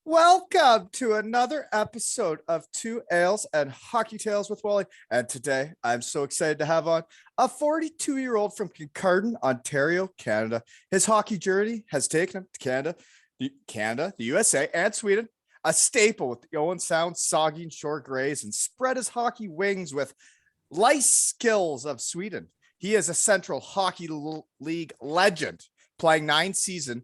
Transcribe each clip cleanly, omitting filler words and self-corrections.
Welcome to another episode of Two Ales and Hockey Tales with Wally. And today I'm so excited to have on a 42-year-old from Kincardine, Ontario, Canada. His hockey journey has taken him to Canada, the USA, and Sweden, a staple with the Owen Sound, Saugeen Shore Grays, and spread his hockey wings with lice skills of Sweden. He is a Central Hockey League legend, playing 9 seasons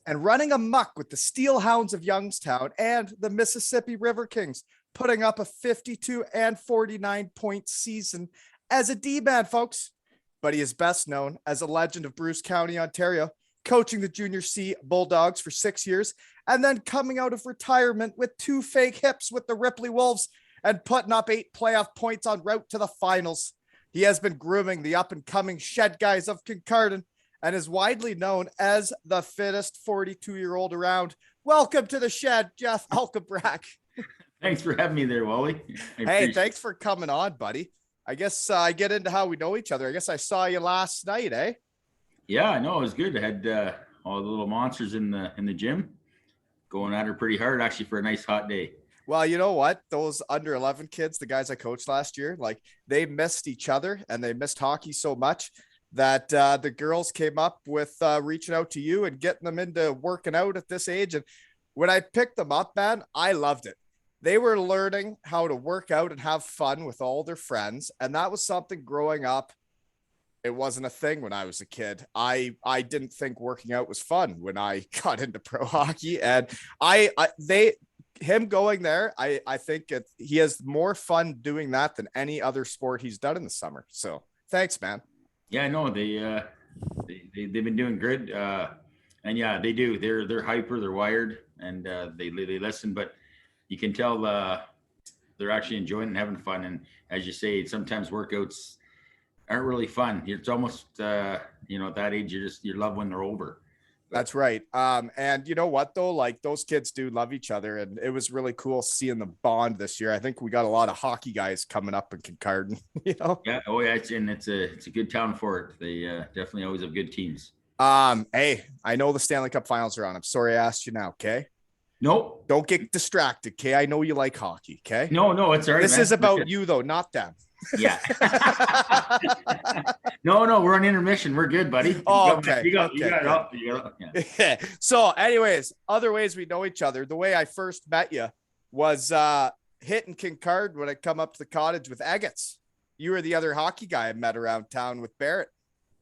and running amok with the Steelhounds of Youngstown and the Mississippi River Kings, putting up a 52 and 49 point season as a D-man, folks. But he is best known as a legend of Bruce County, Ontario, coaching the Junior C Bulldogs for 6 years, and then coming out of retirement with 2 fake hips with the Ripley Wolves and putting up 8 playoff points en route to the finals. He has been grooming the up-and-coming shed guys of Kincardine and is widely known as the fittest 42-year-old around. Welcome to the shed, Jeff Alcombrack. Thanks for having me there, Wally. Hey, thanks for coming on, buddy. I guess I get into how we know each other. I guess I saw you last night, eh? Yeah, I know. It was good. I had all the little monsters in the gym going at her pretty hard, actually, for a nice hot day. Well, you know what? Those under 11 kids, the guys I coached last year, like they missed each other and they missed hockey so much that the girls came up with reaching out to you and getting them into working out at this age. And when I picked them up, man, I loved it. They were learning how to work out and have fun with all their friends. And that was something growing up. It wasn't a thing when I was a kid. I didn't think working out was fun when I got into pro hockey. And him going there, I think he has more fun doing that than any other sport he's done in the summer. So thanks, man. Yeah, I know they've been doing good, and yeah, they do. They're hyper, they're wired, and they listen. But you can tell they're actually enjoying and having fun. And as you say, sometimes workouts aren't really fun. It's almost at that age you love when they're over. That's right. And you know what though? Like those kids do love each other, and it was really cool seeing the bond this year. I think we got a lot of hockey guys coming up in Kincardine. Yeah. Oh yeah. It's a good town for it. They definitely always have good teams. Hey, I know the Stanley Cup Finals are on. I'm sorry I asked you now. Okay. Nope. Don't get distracted. Okay. I know you like hockey. Okay. No, it's all right. This is about you though, not them. Yeah. No, we're on intermission. We're good, buddy. Okay. You got it up. Yeah. So anyways, other ways we know each other. The way I first met you was hitting Kincardine when I come up to the cottage with Eggets. You were the other hockey guy I met around town with Barrett.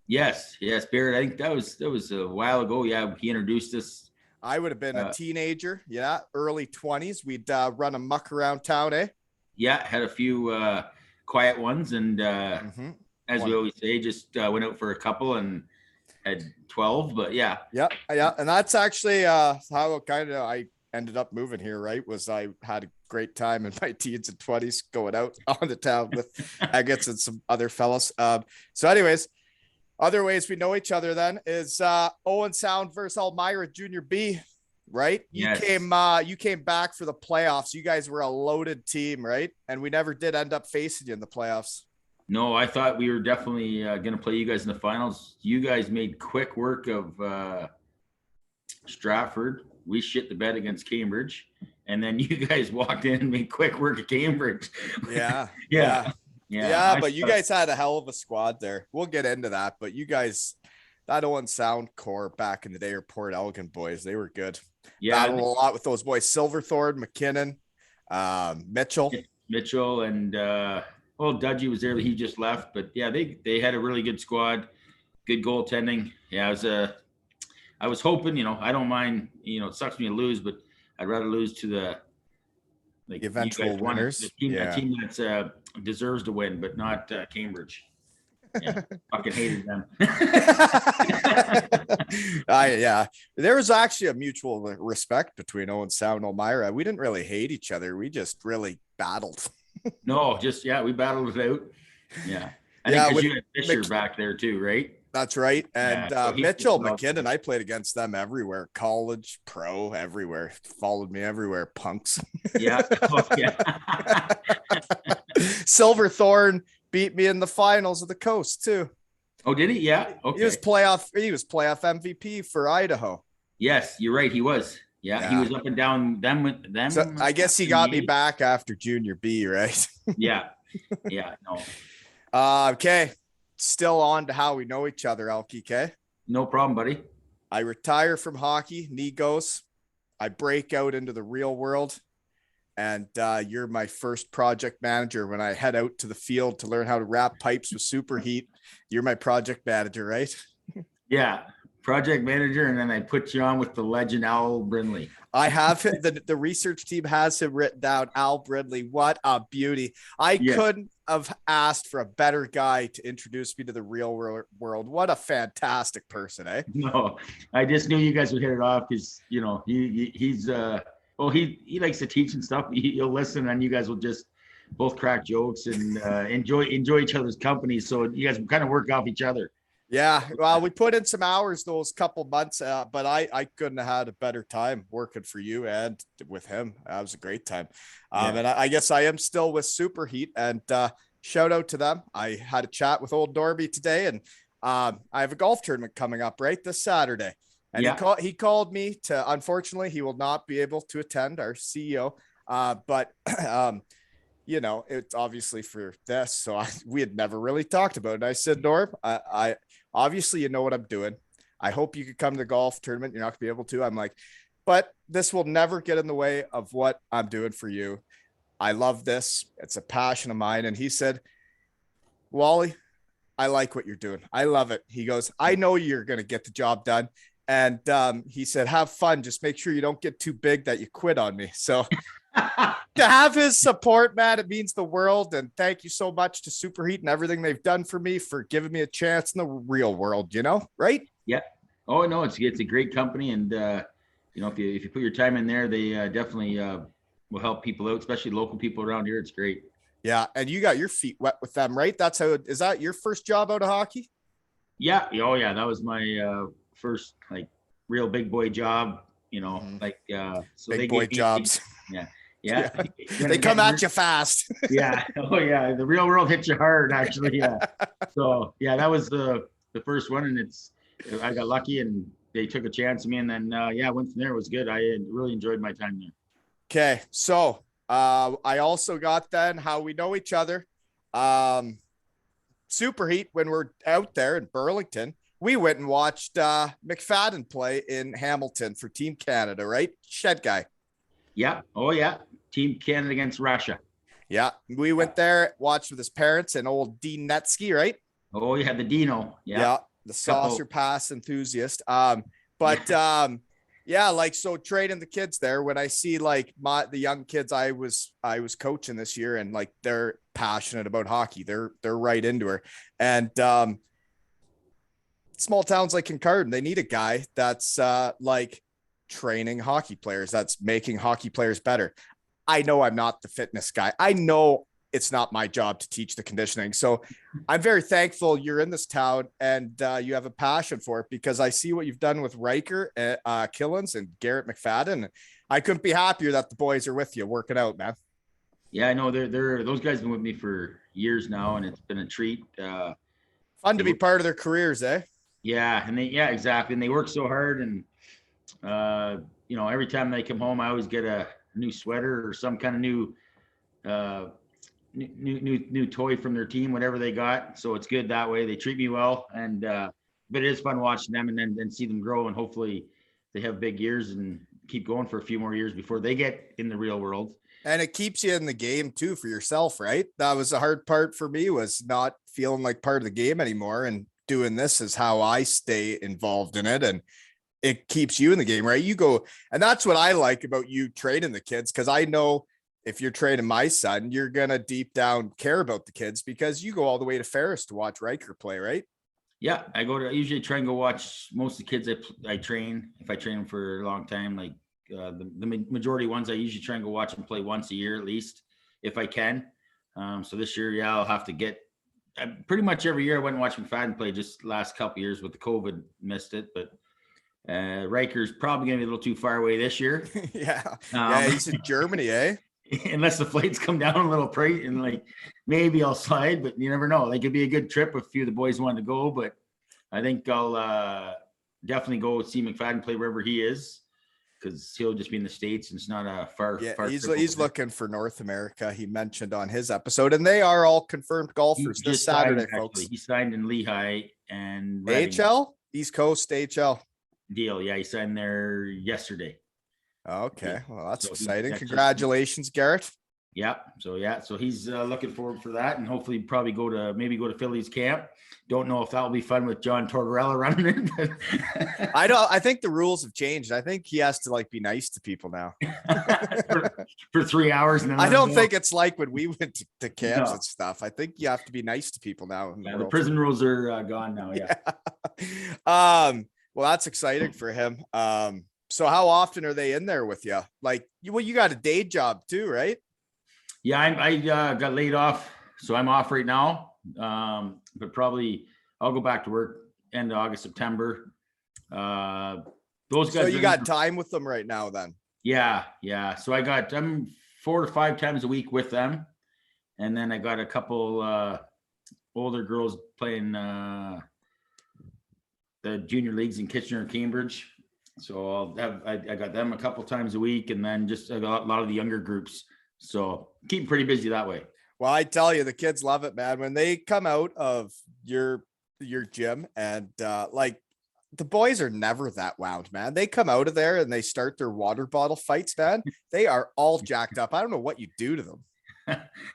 Yes, Barrett. I think that was a while ago. Yeah, he introduced us. I would have been a teenager. Yeah, early 20s. We'd run a muck around town, eh? Yeah, had a few quiet ones, and as we always say, just went out for a couple and had 12. But yeah, and that's actually how I ended up moving here. Right, was I had a great time in my teens and 20s going out on the town with Eggets and some other fellows. So, anyways. Other ways we know each other then is Owen Sound versus Elmira Junior B, right? Yes. You came back for the playoffs. You guys were a loaded team, right? And we never did end up facing you in the playoffs. No, I thought we were definitely going to play you guys in the finals. You guys made quick work of Stratford. We shit the bed against Cambridge. And then you guys walked in and made quick work of Cambridge. Yeah, but you guys had a hell of a squad there. We'll get into that, but you guys, that Owen Sound core back in the day, or Port Elgin boys, they were good. Yeah, battled a lot with those boys: Silverthorne, McKinnon, Mitchell, and Dudgy was there. He just left, but yeah, they had a really good squad, good goaltending. Yeah, I was hoping, I don't mind, it sucks me to lose, but I'd rather lose to the eventual winners. A team that's deserves to win, but not Cambridge. Yeah, fucking hated them. Yeah, there was actually a mutual respect between Owen Sound and Elmira. We didn't really hate each other. We just really battled. No, we battled it out. Yeah, I think because you had Fisher back there too, right? That's right. And so Mitchell, McKinnon, I played against them everywhere. College, pro, everywhere. Followed me everywhere, punks. Yeah. Oh, yeah. Silverthorne beat me in the finals of the Coast too. Oh, did he? Yeah. Okay. He was playoff MVP for Idaho. Yes, you're right. He was. Yeah, he was up and down them. So I guess he got me back after junior B, right? Yeah, no, Okay. Still on to how we know each other, Elkie. Okay. no problem, buddy. I retire from hockey, knee goes. I break out into the real world. And you're my first project manager when I head out to the field to learn how to wrap pipes with superheat. You're my project manager, right? Yeah, project manager, and then I put you on with the legend Al Brindley. I have the research team has him written down. Al Brindley, what a beauty! I couldn't have asked for a better guy to introduce me to the real world. What a fantastic person, eh? No, I just knew you guys would hit it off because he's he likes to teach and stuff. He'll listen, and you guys will just both crack jokes and enjoy each other's company. So you guys kind of work off each other. Yeah, well, we put in some hours those couple months, but I couldn't have had a better time working for you and with him. That was a great time. And I guess I am still with Superheat, and shout out to them. I had a chat with old Dorby today, and I have a golf tournament coming up right this Saturday. And he called me to, unfortunately, he will not be able to attend, our CEO, but it's obviously for this. So we had never really talked about it. And I said, Norm, I obviously, you know what I'm doing. I hope you could come to the golf tournament. You're not gonna be able to. I'm like, but this will never get in the way of what I'm doing for you. I love this. It's a passion of mine. And he said, Wally, I like what you're doing. I love it. He goes, I know you're going to get the job done. And he said, have fun. Just make sure you don't get too big that you quit on me. So to have his support, man, it means the world. And thank you so much to Superheat and everything they've done for me for giving me a chance in the real world, right? Yeah. Oh, no, it's a great company. And, if you put your time in there, they definitely will help people out, especially local people around here. It's great. Yeah. And you got your feet wet with them, right? Is that your first job out of hockey? Yeah. Oh, yeah. That was my first real big boy job, so big boy jobs. Yeah. They come at you fast. Yeah. Oh yeah. The real world hits you hard, actually. Yeah. So yeah, that was the first one, and I got lucky and they took a chance on me, and then I went from there. It was good. I really enjoyed my time there. Okay. So I also got then how we know each other. Superheat, when we're out there in Burlington, we went and watched McFadden play in Hamilton for Team Canada, right? Shed guy. Yeah. Oh, yeah. Team Canada against Russia. Yeah. We went there, watched with his parents and old Dean Netsky, right? Oh, yeah. The Dino. Yeah. The saucer pass enthusiast. So training the kids there, when I see the young kids I was coaching this year, and they're passionate about hockey. They're right into her. And small towns like Kincardine, they need a guy that's training hockey players, that's making hockey players better. I know I'm not the fitness guy. I know it's not my job to teach the conditioning. So I'm very thankful you're in this town and you have a passion for it, because I see what you've done with Riker, Killens, and Garrett McFadden. I couldn't be happier that the boys are with you working out, man. Yeah, I know those guys have been with me for years now, and it's been a treat. Fun to be part of their careers, eh? Yeah, and exactly. And they work so hard, and every time they come home, I always get a new sweater or some kind of new toy from their team, whatever they got. So it's good that way. They treat me well, and but it is fun watching them and then see them grow, and hopefully they have big years and keep going for a few more years before they get in the real world. And it keeps you in the game too for yourself, right? That was the hard part for me, was not feeling like part of the game anymore, and doing this is how I stay involved in it. And it keeps you in the game, right? You go, and that's what I like about you training the kids, because I know if you're training my son, you're going to deep down care about the kids, because you go all the way to Ferris to watch Riker play, right? Yeah, I usually try and go watch most of the kids I train. If I train them for a long time, the majority ones, I usually try and go watch them play once a year at least, if I can. So this year, I'll have to get pretty much every year. I went and watched McFadden play. Just last couple years with the COVID, missed it, but Riker's probably going to be a little too far away this year. Yeah, he's in Germany, eh? Unless the flights come down a little price, and maybe I'll slide, but you never know. It could be a good trip if a few of the boys want to go, but I think I'll definitely go see McFadden play wherever he is, because he'll just be in the States and it's not a far. Yeah, far he's looking for North America. He mentioned on his episode, and they are all confirmed golfers this Saturday, folks. He signed in Lehigh and Reading. AHL, East Coast AHL deal. Yeah, he signed there yesterday. Okay, well, that's So exciting. that's Congratulations, Garrett. Yeah. So he's looking forward for that, and hopefully probably go to Phillies camp. Don't know if that'll be fun with John Tortorella running it. I think the rules have changed. I think he has to like be nice to people now for 3 hours. And then I don't think it's like when we went to camps and stuff. I think you have to be nice to people now. The prison rules are gone now. Yeah. Well, that's exciting for him. So how often are they in there with you? Like, you got a day job too, right? Yeah, I got laid off, so I'm off right now. But probably I'll go back to work end of August, September. Those guys. So you got time with them right now, then? Yeah. So I'm 4 to 5 times a week with them, and then I got a couple older girls playing the junior leagues in Kitchener and Cambridge. So I got them a couple times a week, and then just a lot of the younger groups. So keep pretty busy that way. Well, I tell you, the kids love it, man. When they come out of your gym and like the boys are never that wound, man. They come out of there and they start their water bottle fights, man. They are all jacked up. I don't know what you do to them.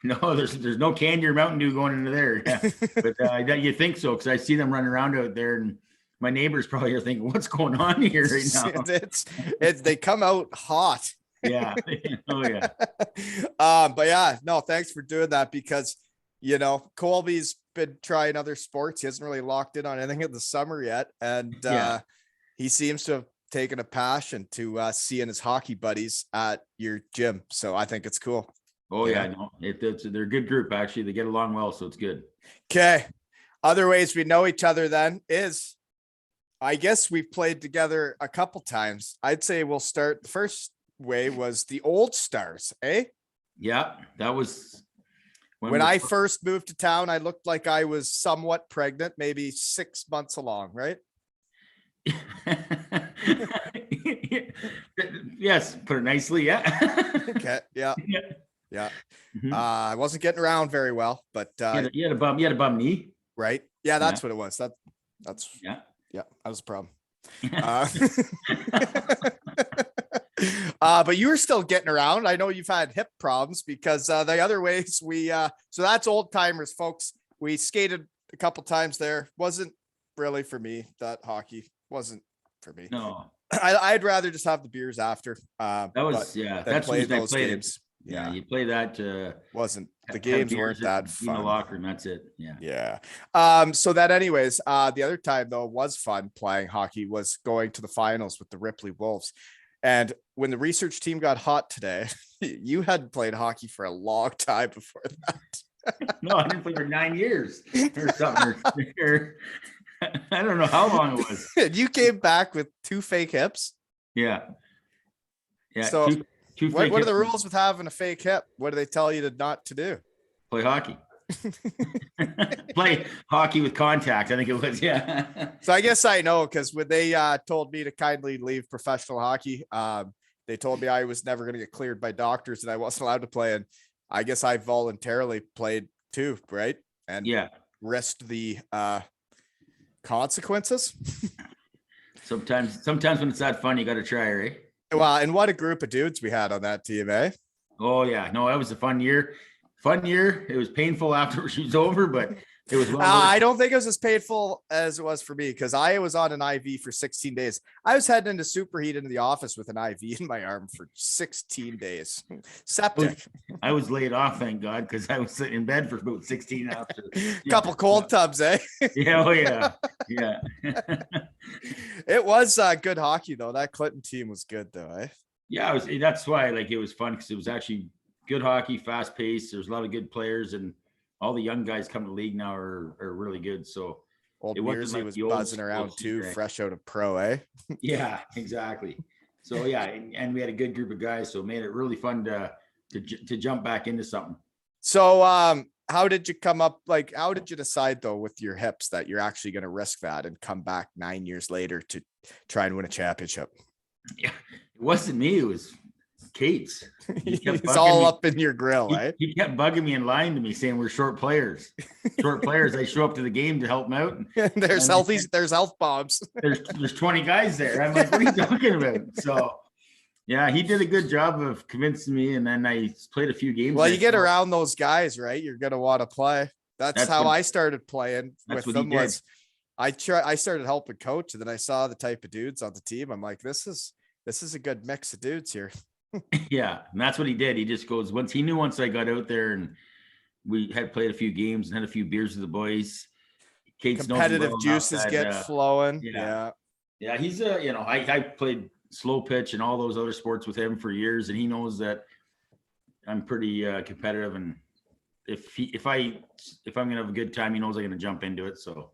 No, there's no candy or Mountain Dew going into there. Yeah. But you think so, because I see them running around out there, and my neighbors probably are thinking, what's going on here right now? It's they come out hot. Yeah. Oh yeah. But yeah, no, thanks for doing that, because Colby's been trying other sports. He hasn't really locked in on anything in the summer yet. And he seems to have taken a passion to seeing his hockey buddies at your gym. So I think it's cool. Oh yeah, no, they're a good group, actually. They get along well, so it's good. Okay. Other ways we know each other then is, I guess we've played together a couple times. I'd say we'll start. The first way was the Old Stars, eh? Yeah, that was when I first moved to town. I looked like I was somewhat pregnant, maybe 6 months along, right? Yes, put it nicely. Yeah. Okay. Yeah. Mm-hmm. I wasn't getting around very well, but you had a bum knee, right? Yeah, that's what it was. That's that was a problem. But you were still getting around. I know you've had hip problems, because the other ways so that's old timers, folks. We skated a couple times there. Wasn't really for me. That hockey wasn't for me. No, I'd rather just have the beers after. That's the reason I played games. Yeah, you play that. Wasn't the games weren't that fun. In the locker, and that's it. Yeah. So that, anyways, the other time though was fun playing hockey was going to the finals with the Ripley Wolves. And when the research team got hot today, you hadn't played hockey for a long time before that. No, I didn't play for 9 years or something. I don't know how long it was. You came back with 2 fake hips. Yeah. So what are the rules with having a fake hip? What do they tell you not to do? Play hockey. Play hockey with contact, I think it was. Yeah. So I guess I know, because when they told me to kindly leave professional hockey, they told me I was never going to get cleared by doctors and I wasn't allowed to play. And I guess I voluntarily played too, right? And risked the consequences. Sometimes when it's that fun, you got to try, right? Well, and what a group of dudes we had on that team, eh? Oh yeah, no, that was a fun year. It was painful after it was over, but it was I don't think it was as painful as it was for me, because I was on an IV for 16 days. I was heading into superheat into the office with an IV in my arm for 16 days. Septic. I was laid off, thank God, because I was sitting in bed for about 16 after. Couple cold tubs, eh? Yeah, oh yeah. Yeah. It was good hockey though. That Clinton team was good though, eh? Yeah, that's why it was fun, because it was actually good hockey, fast paced. There's a lot of good players, and all the young guys coming to the league now are really good. So old Mearsey was buzzing around too, fresh out of pro, eh? Yeah, exactly. So yeah, and we had a good group of guys, so it made it really fun to jump back into something. So how did you come up? Like, how did you decide though with your hips that you're actually going to risk that and come back 9 years later to try and win a championship? Yeah, wasn't me. It was Kate's. He's all up in your grill, eh? He kept bugging me and lying to me, saying we're short players. Short players. I show up to the game to help him out. There's healthies. There's health bombs. There's 20 guys there. I'm like, what are you talking about? So, yeah, he did a good job of convincing me, and then I played a few games. Well, you get around those guys, right? You're gonna want to play. That's how I started playing with them. Was I started helping coach, and then I saw the type of dudes on the team. I'm like, this is a good mix of dudes here. Yeah, and that's what he did. He just goes, once I got out there and we had played a few games and had a few beers with the boys. Kate's competitive juices get flowing. Yeah. He's I played slow pitch and all those other sports with him for years, and he knows that I'm pretty competitive, and if I'm gonna have a good time, he knows I'm gonna jump into it. So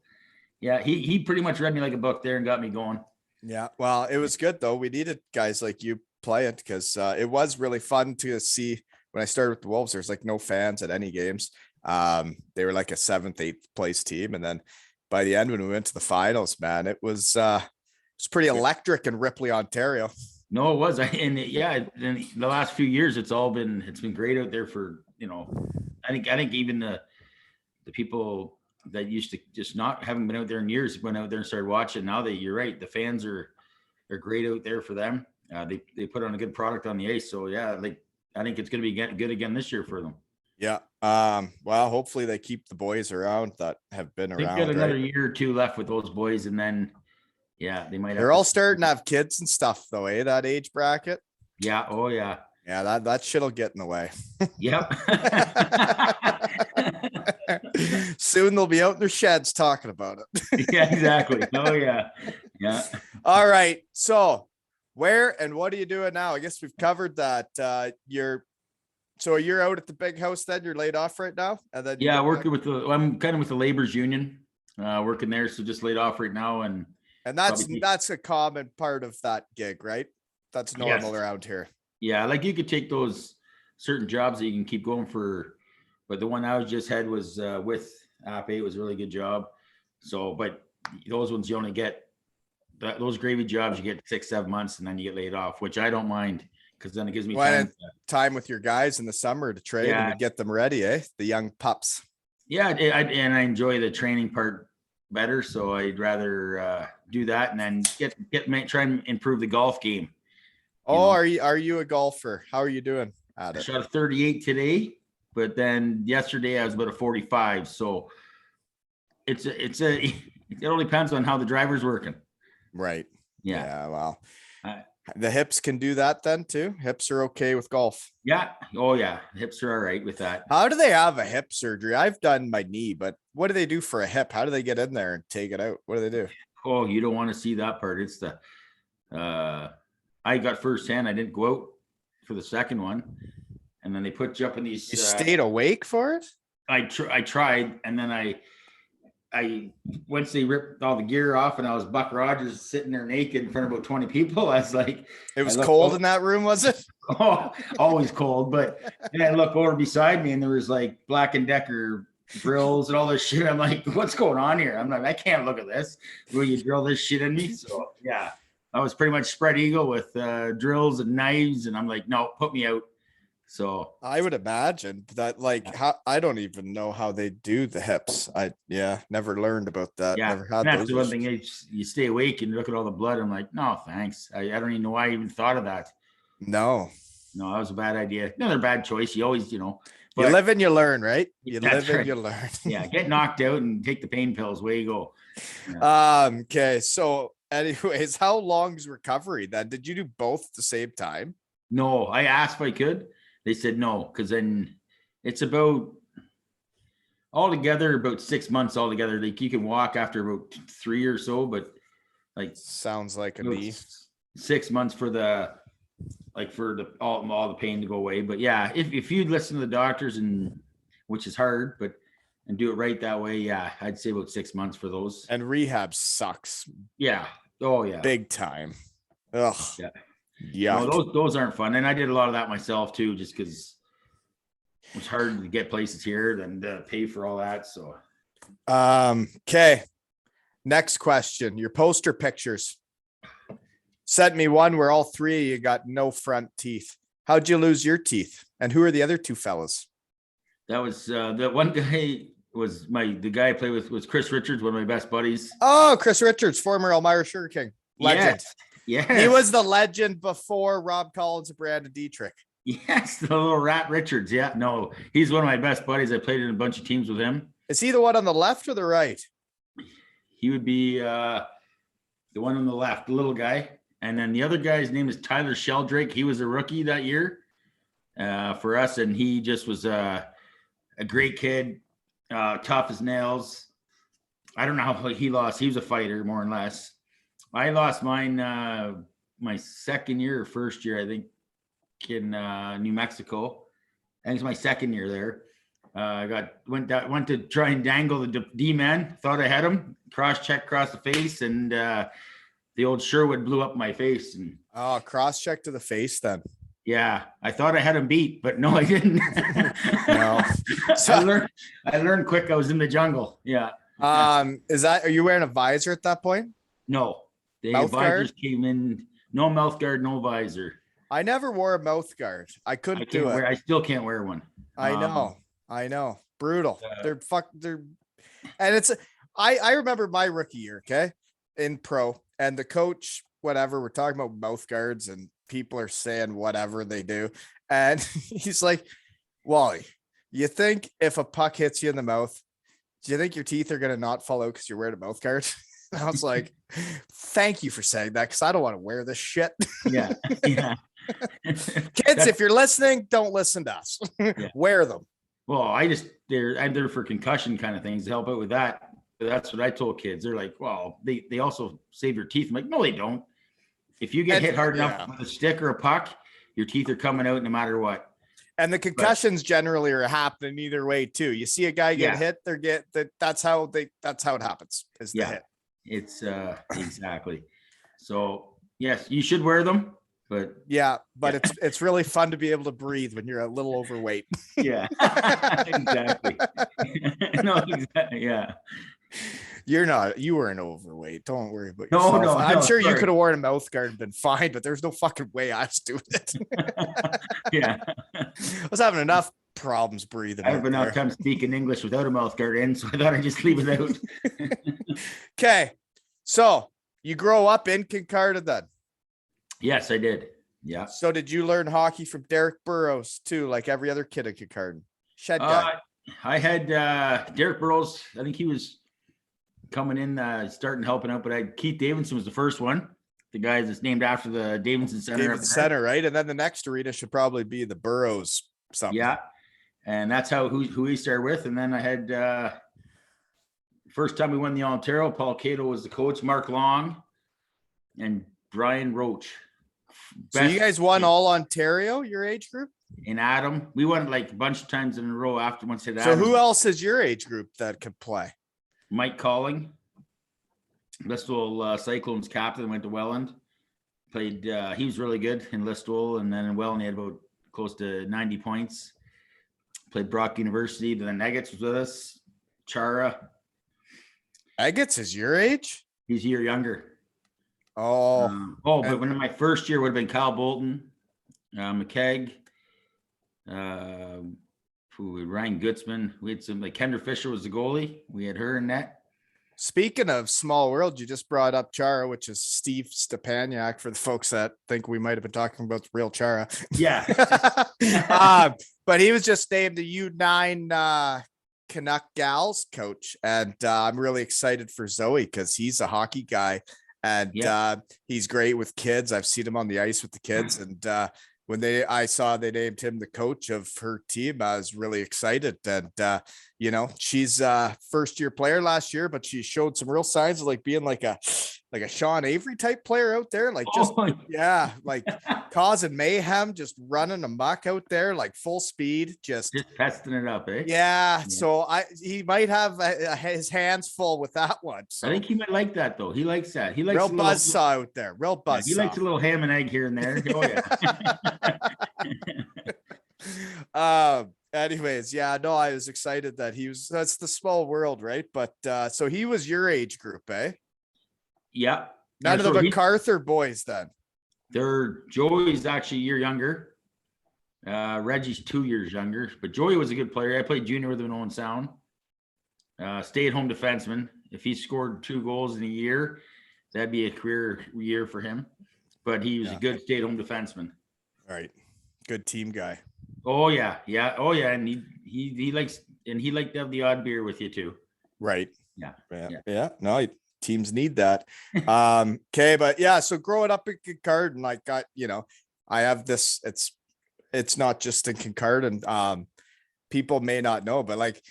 yeah, he pretty much read me like a book there and got me going. Yeah, well, it was good though. We needed guys like you playing because it was really fun to see. When I started with the Wolves, there's like no fans at any games. They were like a 7th, 8th place team, and then by the end when we went to the finals, man, it was pretty electric in Ripley, Ontario. No, it was. In the last few years, it's been great out there for, I think even the people that used to just haven't been out there in years went out there and started watching. Now you're right. The fans are great out there for them. They put on a good product on the ice. So yeah, I think it's going to be good again this year for them. Yeah. Well, hopefully they keep the boys around that have been around. They've got another year or two left with those boys, and then they might. They're all starting to have kids and stuff, though, eh? That age bracket. Yeah. Oh yeah. Yeah, that shit'll get in the way. Yep. Soon they'll be out in their sheds talking about it. Yeah, exactly. Oh yeah. Yeah. All right. So where and what are you doing now? I guess we've covered that. You're out at the big house then? You're laid off right now? And then working I'm kind of with the labor's union, working there. So just laid off right now. And that's a common part of that gig, right? That's normal around here. Yeah. Like you could take those certain jobs that you can keep going for, but the one I just had was with App 8 was a really good job. So, but those ones you only get those gravy jobs, you get 6-7 months and then you get laid off, which I don't mind because then it gives me time with your guys in the summer to train and to get them ready, eh? The young pups. Yeah, and I enjoy the training part better, so I'd rather do that and then try and improve the golf game. Are you a golfer? How are you doing at it? I shot a 38 today, but then yesterday I was about a 45. So it all depends on how the driver's working. Right. Yeah. Well, the hips can do that then too. Hips are okay with golf. Yeah. Oh yeah. Hips are all right with that. How do they have a hip surgery? I've done my knee, but what do they do for a hip? How do they get in there and take it out? What do they do? Oh, you don't want to see that part. It's I got firsthand. I didn't go out for the second one. And then they put you up in these. You stayed awake for it? I tried. And then I once they ripped all the gear off and I was Buck Rogers sitting there naked in front of about 20 people, I was like, it was cold in that room, was it? Oh, always cold. But then I look over beside me and there was like Black & Decker drills and all this shit. I'm like, what's going on here? I'm like, I can't look at this. Will you drill this shit in me? So yeah, I was pretty much spread eagle with drills and knives. And I'm like, no, put me out. So I would imagine that, I don't even know how they do the hips. Never learned about that. Yeah, never had that's those the one thing. You stay awake and look at all the blood. I'm like, no, thanks. I don't even know why I even thought of that. No, that was a bad idea. Another bad choice. You always, you live and you learn, right? You live and you learn. Yeah, get knocked out and take the pain pills. Way you go. Yeah. Okay. So, anyways, how long's recovery then? Did you do both at the same time? No, I asked if I could. They said no, because then it's about 6 months altogether. Like you can walk after about 3 or so, but sounds like a knee. 6 months for all the pain to go away. But yeah, if you'd listen to the doctors, and which is hard, and do it right that way, yeah, I'd say about 6 months for those. And rehab sucks. Yeah. Oh yeah. Big time. Ugh. Yeah. Yeah, those aren't fun, and I did a lot of that myself too, just because it was hard to get places here and pay for all that. So, okay. Next question: your poster pictures. Sent me one where all three of you got no front teeth. How'd you lose your teeth? And who are the other two fellas? That was the one guy was the guy I played with was Chris Richards, one of my best buddies. Oh, Chris Richards, former Elmira Sugar King. Legend. Yes. He was the legend before Rob Collins and Brandon Dietrich. Yes, the little rat Richards. Yeah, no, he's one of my best buddies. I played in a bunch of teams with him. Is he the one on the left or the right? He would be the one on the left, the little guy. And then the other guy's name is Tyler Sheldrake. He was a rookie that year for us, and he just was a great kid, tough as nails. I don't know how he lost. He was a fighter, more or less. I lost mine my second year or first year, I think, in New Mexico. I think it's my second year there. I went to try and dangle the D-man. Thought I had him. Cross-check across the face, and the old Sherwood blew up my face. And cross-check to the face then. Yeah, I thought I had him beat, but no, I didn't. No. So I learned quick. I was in the jungle. Yeah. Are you wearing a visor at that point? No. The Mouth visors guard? came in. No mouth guard, no visor. I never wore a mouth guard. I couldn't do it. I still can't wear one. I know. Brutal. And I remember my rookie year, okay, in pro, and the coach, whatever, we're talking about mouth guards and people are saying whatever they do. And he's like, Wally, you think if a puck hits you in the mouth, do you think your teeth are going to not fall out because you're wearing a mouth guard? And I was like, thank you for saying that, because I don't want to wear this shit. Yeah. Kids, if you're listening, don't listen to us. Wear them. Well, I'm there for concussion kind of things to help out with that. That's what I told kids. They're like, well, they also save your teeth. I'm like, no, they don't. If you get hit hard enough with a stick or a puck, your teeth are coming out no matter what. And the concussions generally are happening either way too. You see a guy get hit, that's how it happens. Is the hit. It's exactly. So yes, you should wear them, but it's really fun to be able to breathe when you're a little overweight. Yeah, exactly. No, exactly. Yeah. You weren't overweight. Don't worry about yourself. No, I'm sure you could have worn a mouth guard and been fine, but there's no fucking way I was doing it. Yeah. I was having enough problems breathing. I have enough time speaking English without a mouth guard in, so I thought I'd just leave it out. Okay. So you grow up in Kincardine then? Yes, I did. Yeah. So did you learn hockey from Derek Burrows too, like every other kid at Kincardine? Shed guy. I had Derek Burrows. I think he was coming in, starting helping out, but Keith Davidson was the first one. The guy that's named after the Davidson Center. Right? And then the next arena should probably be the Burrows something. Yeah. And that's who he started with. And then I had first time we won the Ontario, Paul Cato was the coach, Mark Long, and Brian Roach. So you guys won all Ontario, your age group? In Adam. We won like a bunch of times in a row after once hit So Adam. who else is your age group that could play? Mike Calling, Listowel Cyclones captain, went to Welland. Played, he was really good in Listowel, and then in Welland he had about close to 90 points. Played Brock University. Then Eggets was with us. Chara. Eggets is your age? He's a year younger. But when in my first year would have been Kyle Bolton, McKegg, Ryan Gutzman. We had some, like Kendra Fisher was the goalie. We had her in net. Speaking of small world, you just brought up Chara, which is Steve Stepaniak for the folks that think we might have been talking about the real Chara. Yeah. But he was just named the U9 Canuck Gals coach. And I'm really excited for Zoe because he's a hockey guy and he's great with kids. I've seen him on the ice with the kids. And when I saw they named him the coach of her team, I was really excited. And, she's a first year player last year, but she showed some real signs of like being like a Sean Avery type player out there. Like causing mayhem, just running amok out there, like full speed, just testing it up. Yeah. So he might have his hands full with that one. So I think he might like that thoh. He likes that. He likes real buzzsaw out there. Real buzzsaw. He likes a little ham and egg here and there. Oh yeah. Anyways, I was excited that that's the small world, right? But so he was your age group, eh? Yeah. None of the MacArthur boys then. Joey's actually a year younger. Reggie's 2 years younger, but Joey was a good player. I played junior with him in Owen Sound. Stay-at-home defenseman. If he scored 2 goals in a year, that'd be a career year for him. But he was a good stay-at-home defenseman. All right. Good team guy. Oh yeah. Oh yeah. And he likes, and he liked to have the odd beer with you too. Right. Yeah. No, teams need that. Okay, but yeah, so growing up in Kincardine, I got, I have this, it's not just in Kincardine. People may not know, but like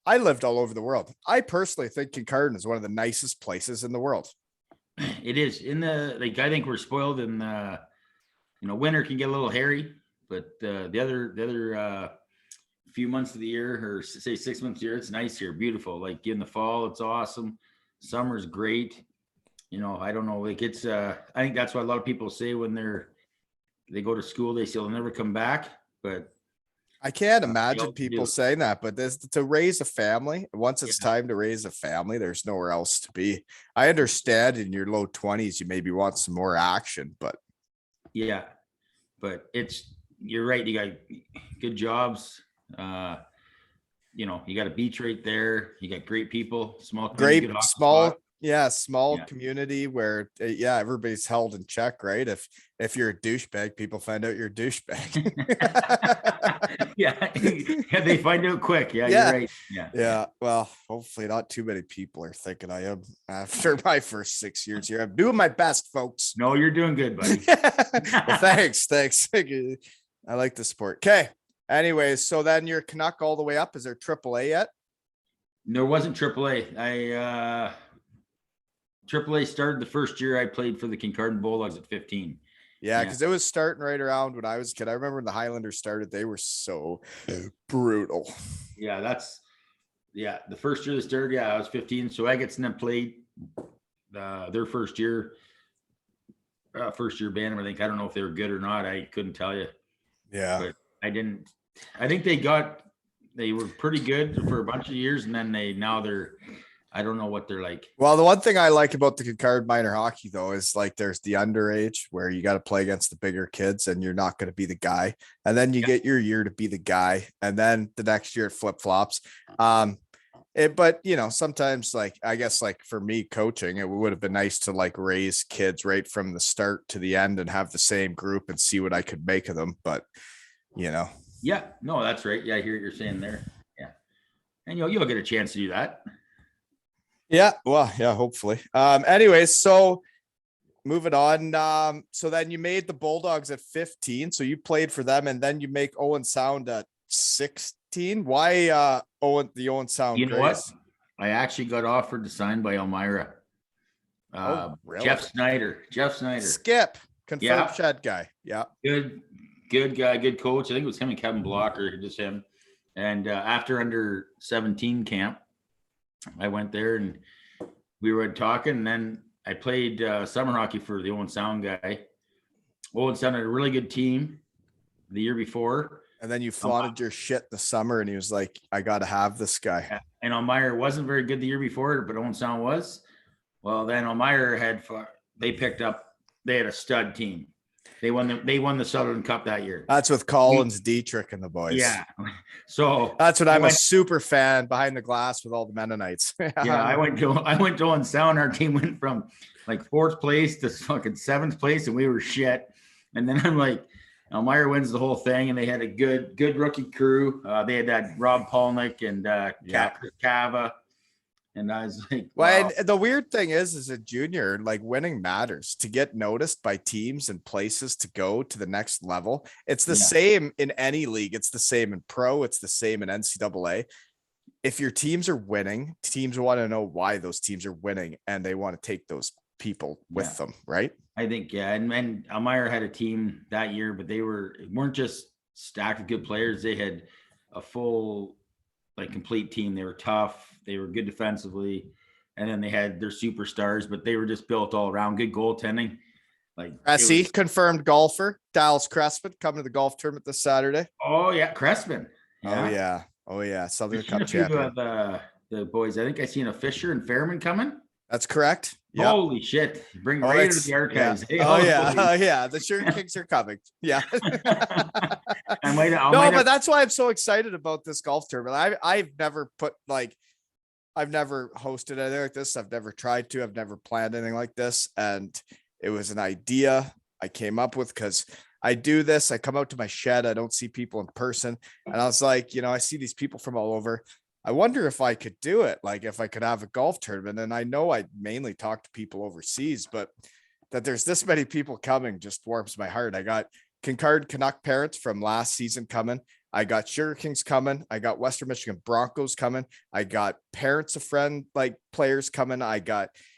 I lived all over the world. I personally think Kincardine is one of the nicest places in the world. It is I think we're spoiled, and winter can get a little hairy, but the other few months of the year, or say 6 months of the year, it's nice here, beautiful. Like in the fall, it's awesome. Summer's great. I don't know, like it's I think that's what a lot of people say when they go to school, they say they'll never come back. But I can't imagine people saying that, but to raise a family, once it's time to raise a family, there's nowhere else to be. I understand in your low 20s, you maybe want some more action, but you're right. You got good jobs. You got a beach right there. You got great people, small community where everybody's held in check, right? If you're a douchebag, people find out you're a douchebag. yeah, they find out quick. You're right. Yeah. Well, hopefully not too many people are thinking I am after my first 6 years here. I'm doing my best, folks. No, you're doing good, buddy. Well, thanks. I like the sport. Okay. Anyways, so then you're Canuck all the way up. Is there AAA yet? There wasn't AAA. AAA started the first year I played for the Kincardine Bulldogs at 15. Yeah, because it was starting right around when I was a kid. I remember when the Highlanders started, they were so brutal. Yeah, the first year they started, I was 15. So Agates and them played their first year bantam. I think, I don't know if they were good or not. I couldn't tell you. Yeah. But I think they were pretty good for a bunch of years, and then I don't know what they're like. Well, the one thing I like about the Kincardine minor hockey, though, is like there's the underage where you got to play against the bigger kids and you're not going to be the guy. And then you get your year to be the guy. And then the next year it flip flops. But sometimes, like, I guess, like for me coaching, it would have been nice to like raise kids right from the start to the end and have the same group and see what I could make of them. But, Yeah, no, that's right. Yeah, I hear what you're saying there. Yeah. And you'll get a chance to do that. Yeah, well, yeah, hopefully. Anyways, so moving on. So then you made the Bulldogs at 15. So you played for them, and then you make Owen Sound at 16. Why the Owen Sound? You know what? I actually got offered to sign by Elmira. Really? Jeff Snyder. Skip, confirmed shed guy. Yeah. Good guy, good coach. I think it was him and Kevin Blocker, just him. And after under 17 camp, I went there and we were talking, and then I played summer hockey for the Owen Sound guy. Owen Sound had a really good team the year before. And then you flaunted your shit the summer, and he was like, I got to have this guy. And Elmira wasn't very good the year before, but Owen Sound was. Well, then Elmira they had a stud team. They won the Southern Cup that year. That's with Collins, Dietrich, and the boys. Yeah. So that's what I'm a super fan behind the glass with all the Mennonites. Yeah, I went to Owen Sound. Our team went from like 4th place to fucking 7th place, and we were shit. And then I'm like, Elmira wins the whole thing, and they had a good rookie crew. They had that Rob Polnick and Cava. And I was like, wow. Well, and the weird thing is as a junior, like winning matters to get noticed by teams and places to go to the next level. It's the same in any league. It's the same in pro. It's the same in NCAA. If your teams are winning, teams want to know why those teams are winning, and they want to take those people with them. Right. I think, and Elmira had a team that year, but they weren't just stacked with good players. They had a full, like, complete team. They were tough. They were good defensively, and then they had their superstars, but they were just built all around. Good goaltending. Like confirmed golfer Dallas Crespin coming to the golf tournament this Saturday. Oh yeah, Crespin. Yeah. Oh yeah, Southern Cup champion. The boys. I think I seen a Fisher and Fairman coming. That's correct. Yep. Holy shit. Bring right into the archives. Yeah. Hey, Oh, yeah. Oh, yeah. The Sugar Kings are coming. Yeah. But that's why I'm so excited about this golf tournament. I've never I've never hosted anything like this. I've never tried to. I've never planned anything like this. And it was an idea I came up with because I do this. I come out to my shed. I don't see people in person. And I was like, I see these people from all over. I wonder if I could do it. Like if I could have a golf tournament. And I know I mainly talk to people overseas, but that there's this many people coming just warms my heart. I got Kincardine Canuck parents from last season coming. I got Sugar Kings coming. I got Western Michigan Broncos coming. I got parents of friend players coming.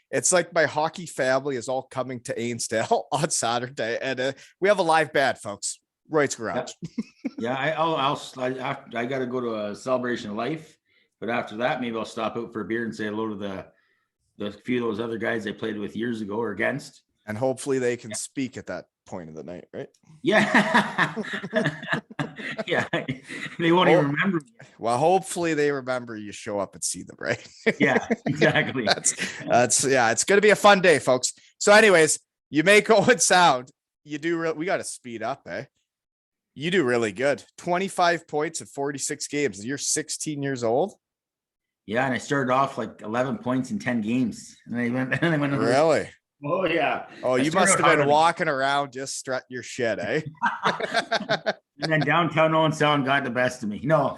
It's like my hockey family is all coming to Ainsdale on Saturday, and we have a live band, folks. Roy's Garage. Yeah, I got to go to a celebration of life, but after that, maybe I'll stop out for a beer and say hello to the few of those other guys I played with years ago or against, and hopefully they can speak at that point of the night, right? Yeah. Yeah. They won't even remember me. Well, hopefully they remember you show up and see them, right? Yeah, exactly. That's it's going to be a fun day, folks. So anyways, you make Owen Sound. You do we got to speed up, eh? You do really good. 25 points in 46 games. And you're 16 years old. Yeah, and I started off like 11 points in 10 games. And I went Really? Oh, yeah. Oh, you must have been walking around just strut your shit, eh? And then downtown Owen Sound got the best of me. No.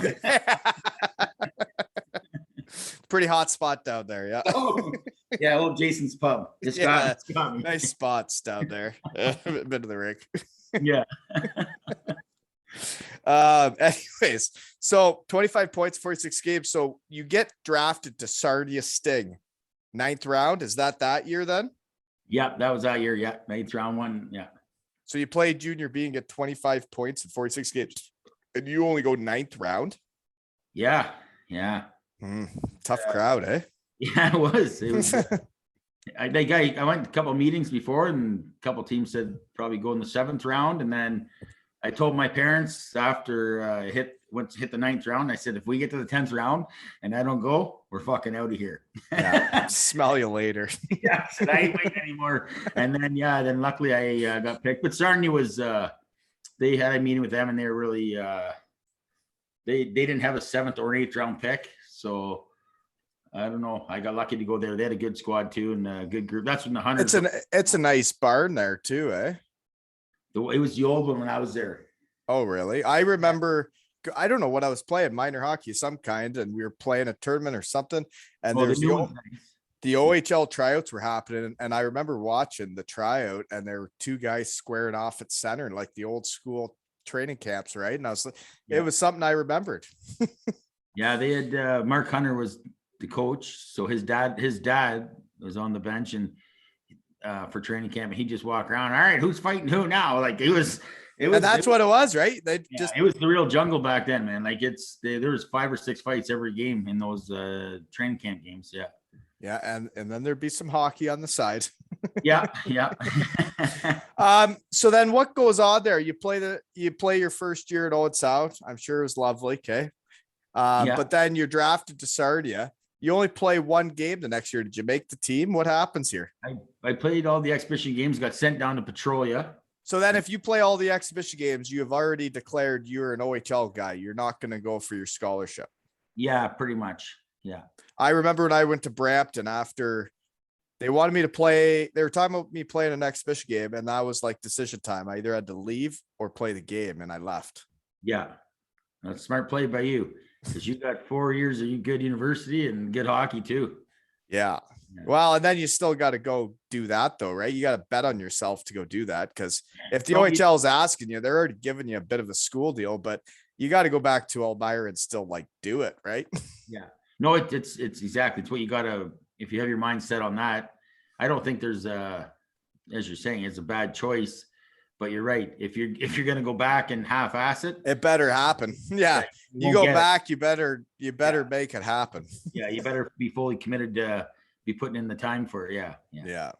Pretty hot spot down there, yeah. Oh, yeah, old Jason's pub. Got me. Nice spots down there. Been to the rink. Yeah. Anyways, so 25 points, 46 games. So you get drafted to Sarnia Sting, 9th round. Is that year then? Yeah, that was that year. Yeah, 9th round one. Yeah. So you played junior B and get 25 points in 46 games, and you only go 9th round. Yeah. Yeah. Tough crowd, eh? Yeah, it was. I went to a couple of meetings before, and a couple of teams said probably go in the 7th round, and then I told my parents after I hit the 9th round, I said, if we get to the 10th round and I don't go, we're fucking out of here. Yeah, smell you later. Yeah, I said, I ain't waiting anymore. And then luckily I got picked. But Sarnia was, they had a meeting with them, and they were really, they didn't have a 7th or 8th round pick. So I don't know. I got lucky to go there. They had a good squad too, and a good group. That's when the 100. It's a nice barn there too, eh? It was the old one when I was there. Oh, really? I remember, I don't know what I was playing, minor hockey of some kind, and we were playing a tournament or something. And there's the OHL tryouts were happening. And I remember watching the tryout, and there were 2 guys squaring off at center, like the old school training camps, right? And I was like, It was something I remembered. Yeah, they had Mark Hunter was the coach. So his dad was on the bench and for training camp, and he just walked around. All right, who's fighting who now? Like it was, and what it was, right? It was the real jungle back then, man. Like there was 5 or 6 fights every game in those training camp games. Yeah. Yeah. And then there'd be some hockey on the side. Yeah. Yeah. So then what goes on there? You play your first year at Owen Sound. I'm sure it was lovely. Okay. But then you're drafted to Sarnia. You only play 1 game the next year. Did you make the team? What happens here? I played all the exhibition games, got sent down to Petrolia. So then if you play all the exhibition games, you have already declared you're an OHL guy. You're not going to go for your scholarship. Yeah, pretty much. Yeah. I remember when I went to Brampton after they wanted me to play, they were talking about me playing an exhibition game, and that was like decision time. I either had to leave or play the game, and I left. Yeah. That's smart play by you. Because you got 4 years of good university and good hockey too. Yeah. Well, and then you still got to go do that though, right? You got to bet on yourself to go do that. Because if the OHL is asking you, they're already giving you a bit of a school deal, but you got to go back to Elmira and still do it, right? Yeah. No, it's exactly. It's what you got to, if you have your mind set on that. I don't think there's as you're saying, it's a bad choice. But you're right. If you're gonna go back and half-ass it, it better happen. Yeah, right. You go back, you better make it happen. Yeah, you better be fully committed to be putting in the time for it. Yeah.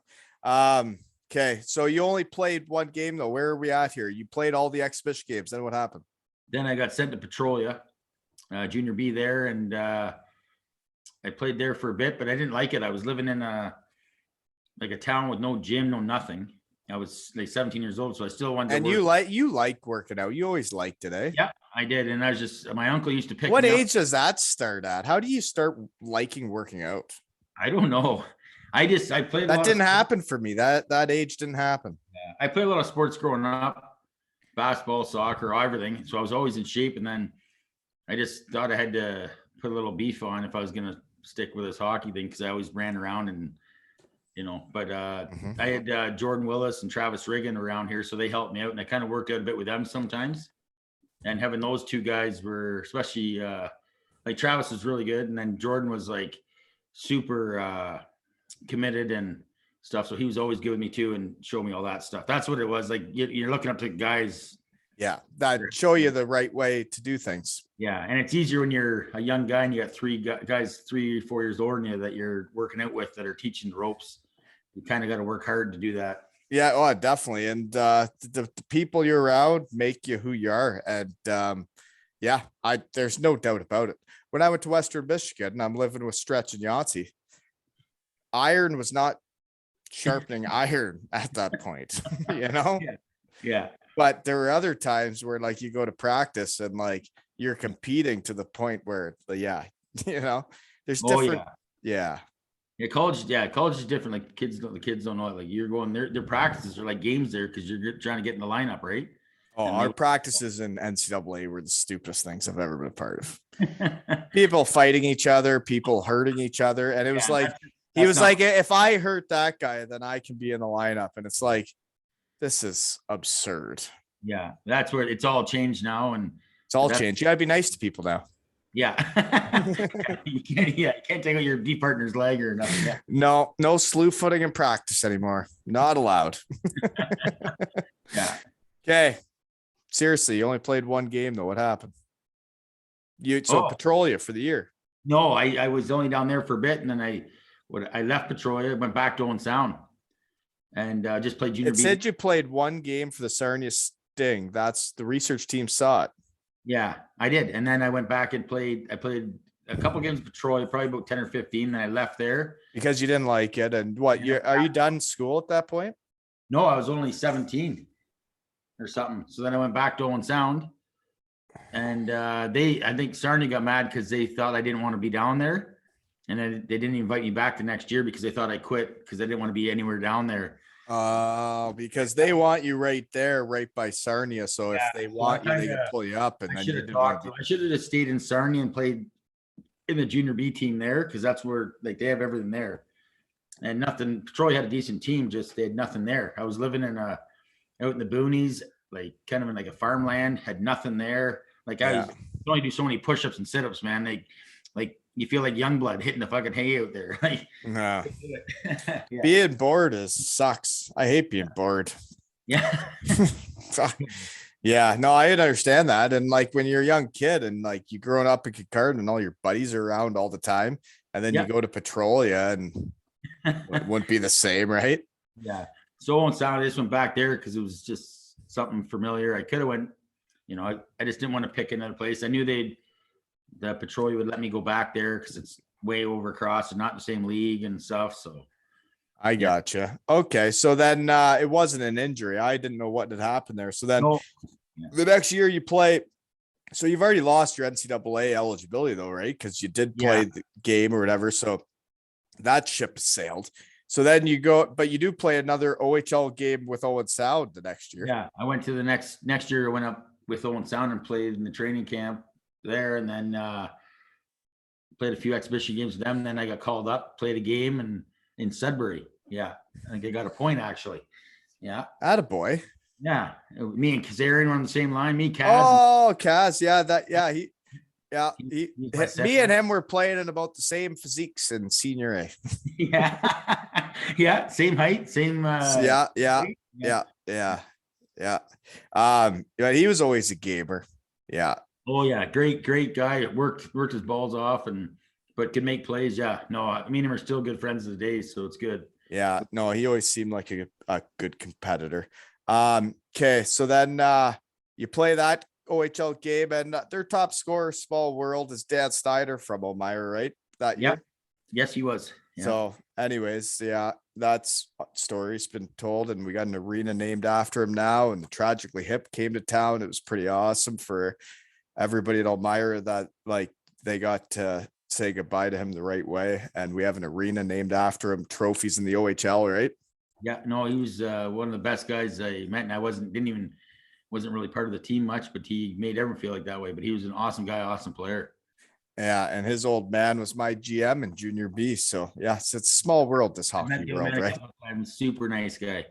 Okay, so you only played 1 game though. Where are we at here? You played all the exhibition games. Then what happened? Then I got sent to Petrolia, junior B there, and I played there for a bit, but I didn't like it. I was living in a like a town with no gym, no nothing. I was like 17 years old, so I still wanted to And work. you like working out. You always liked it, eh? Yeah, I did. And I was just, my uncle used to pick What me up. age does that start at? How do you start liking working out? I don't know. I played a That lot of didn't sports. happen for me. That age didn't happen. I played a lot of sports growing up, basketball, soccer, everything. So I was always in shape. And then I just thought I had to put a little beef on if I was going to stick with this hockey thing, because I always ran around and, but I had Jordan Willis and Travis Riggin around here, so they helped me out, and I kind of worked out a bit with them sometimes. And having those two guys were, especially like Travis was really good, and then Jordan was like super committed and stuff, so he was always good with me too and show me all that stuff. That's what it was like. You're looking up to guys. Yeah, that show you the right way to do things. Yeah, and it's easier when you're a young guy and you got three guys 3-4 years older than you that you're working out with that are teaching the ropes. You kind of got to work hard to do that. Yeah, oh, definitely. And the people you're around make you who you are. And yeah, there's no doubt about it. When I went to Western Michigan and I'm living with Stretch and Yahtzee, iron was not sharpening iron at that point, Yeah. But there were other times where like you go to practice and like you're competing to the point where there's different. Yeah. Yeah, college is different. Like the kids don't know it. Like you're going their practices are like games there because you're trying to get in the lineup, right? Oh, our practices in NCAA were the stupidest things I've ever been a part of. People fighting each other, people hurting each other. And it was like, he was like, if I hurt that guy, then I can be in the lineup. And it's like, this is absurd. Yeah, that's where it's all changed now. And it's all changed. You gotta be nice to people now. Yeah. you can't take out your D partner's leg or nothing. Yeah. No slew footing in practice anymore. Not allowed. Yeah. Okay. Seriously, you only played one game though. What happened? Petrolia for the year. No, I was only down there for a bit, and then I left Petrolia, went back to Owen Sound, and just played junior. It said you played one game for the Sarnia Sting. That's the research team saw it. Yeah, I did. And then I went back and played a couple games with Troy, probably about 10 or 15. Then I left there. Because you didn't like it. And are you done school at that point? No, I was only 17 or something. So then I went back to Owen Sound. And I think Sarnia got mad because they thought I didn't want to be down there. And then they didn't invite me back the next year because they thought I quit because I didn't want to be anywhere down there. Because they want you right there, right by Sarnia. So if they want you, they can pull you up. And I should have just stayed in Sarnia and played in the junior B team there, because that's where like they have everything there. And nothing. Troy had a decent team, just they had nothing there. I was living out in the boonies, like kind of in like a farmland, had nothing there. Like I only do so many push-ups and sit-ups, man. Like you feel like Youngblood hitting the fucking hay out there. Like, no. Being bored sucks. I hate being bored. Yeah. Yeah, no, I understand that. And like when you're a young kid and like you growing up in Kincardine and all your buddies are around all the time, and then you go to Petrolia and it wouldn't be the same, right? Yeah. So Owen Sound, I just went back there because it was just something familiar. I could have went, I just didn't want to pick another place. I knew the Petrolia would let me go back there because it's way over across and not the same league and stuff. So I gotcha. Okay. So then it wasn't an injury. I didn't know what had happened there. So then the next year you play. So you've already lost your NCAA eligibility though, right? Because you did play the game or whatever. So that ship sailed. So then you go, but you do play another OHL game with Owen Sound the next year. Yeah. I went to the next year. I went up with Owen Sound and played in the training camp there, and then played a few exhibition games with them. Then I got called up, played a game and in Sudbury. Yeah. I think I got a point actually. Yeah. Attaboy. Yeah. Me and Kazarian were on the same line. Me, Kaz. Oh, Kaz. Me and him were playing in about the same physiques in senior A. Yeah. Yeah. Same height, same. Yeah. He was always a gamer. Yeah. Oh yeah. Great guy. Worked his balls off but could make plays. Yeah. No, me and him are still good friends of the day. So it's good. Yeah. No, he always seemed like a good competitor. Okay. So then you play that OHL game, and their top scorer, small world, is Dan Snyder from Elmira, right? That year. Yes, he was. Yeah. So anyways, yeah. that's story's been told, and we got an arena named after him now. And the Tragically Hip came to town. It was pretty awesome for everybody at Elmira that like they got to say goodbye to him the right way. And we have an arena named after him, trophies in the OHL, right? Yeah, no, he was one of the best guys I met, and I wasn't really part of the team much, but he made everyone feel like that way. But he was an awesome guy, awesome player. Yeah, and his old man was my GM in Junior B. So yeah, it's a small world, this hockey world, right? I'm super nice guy.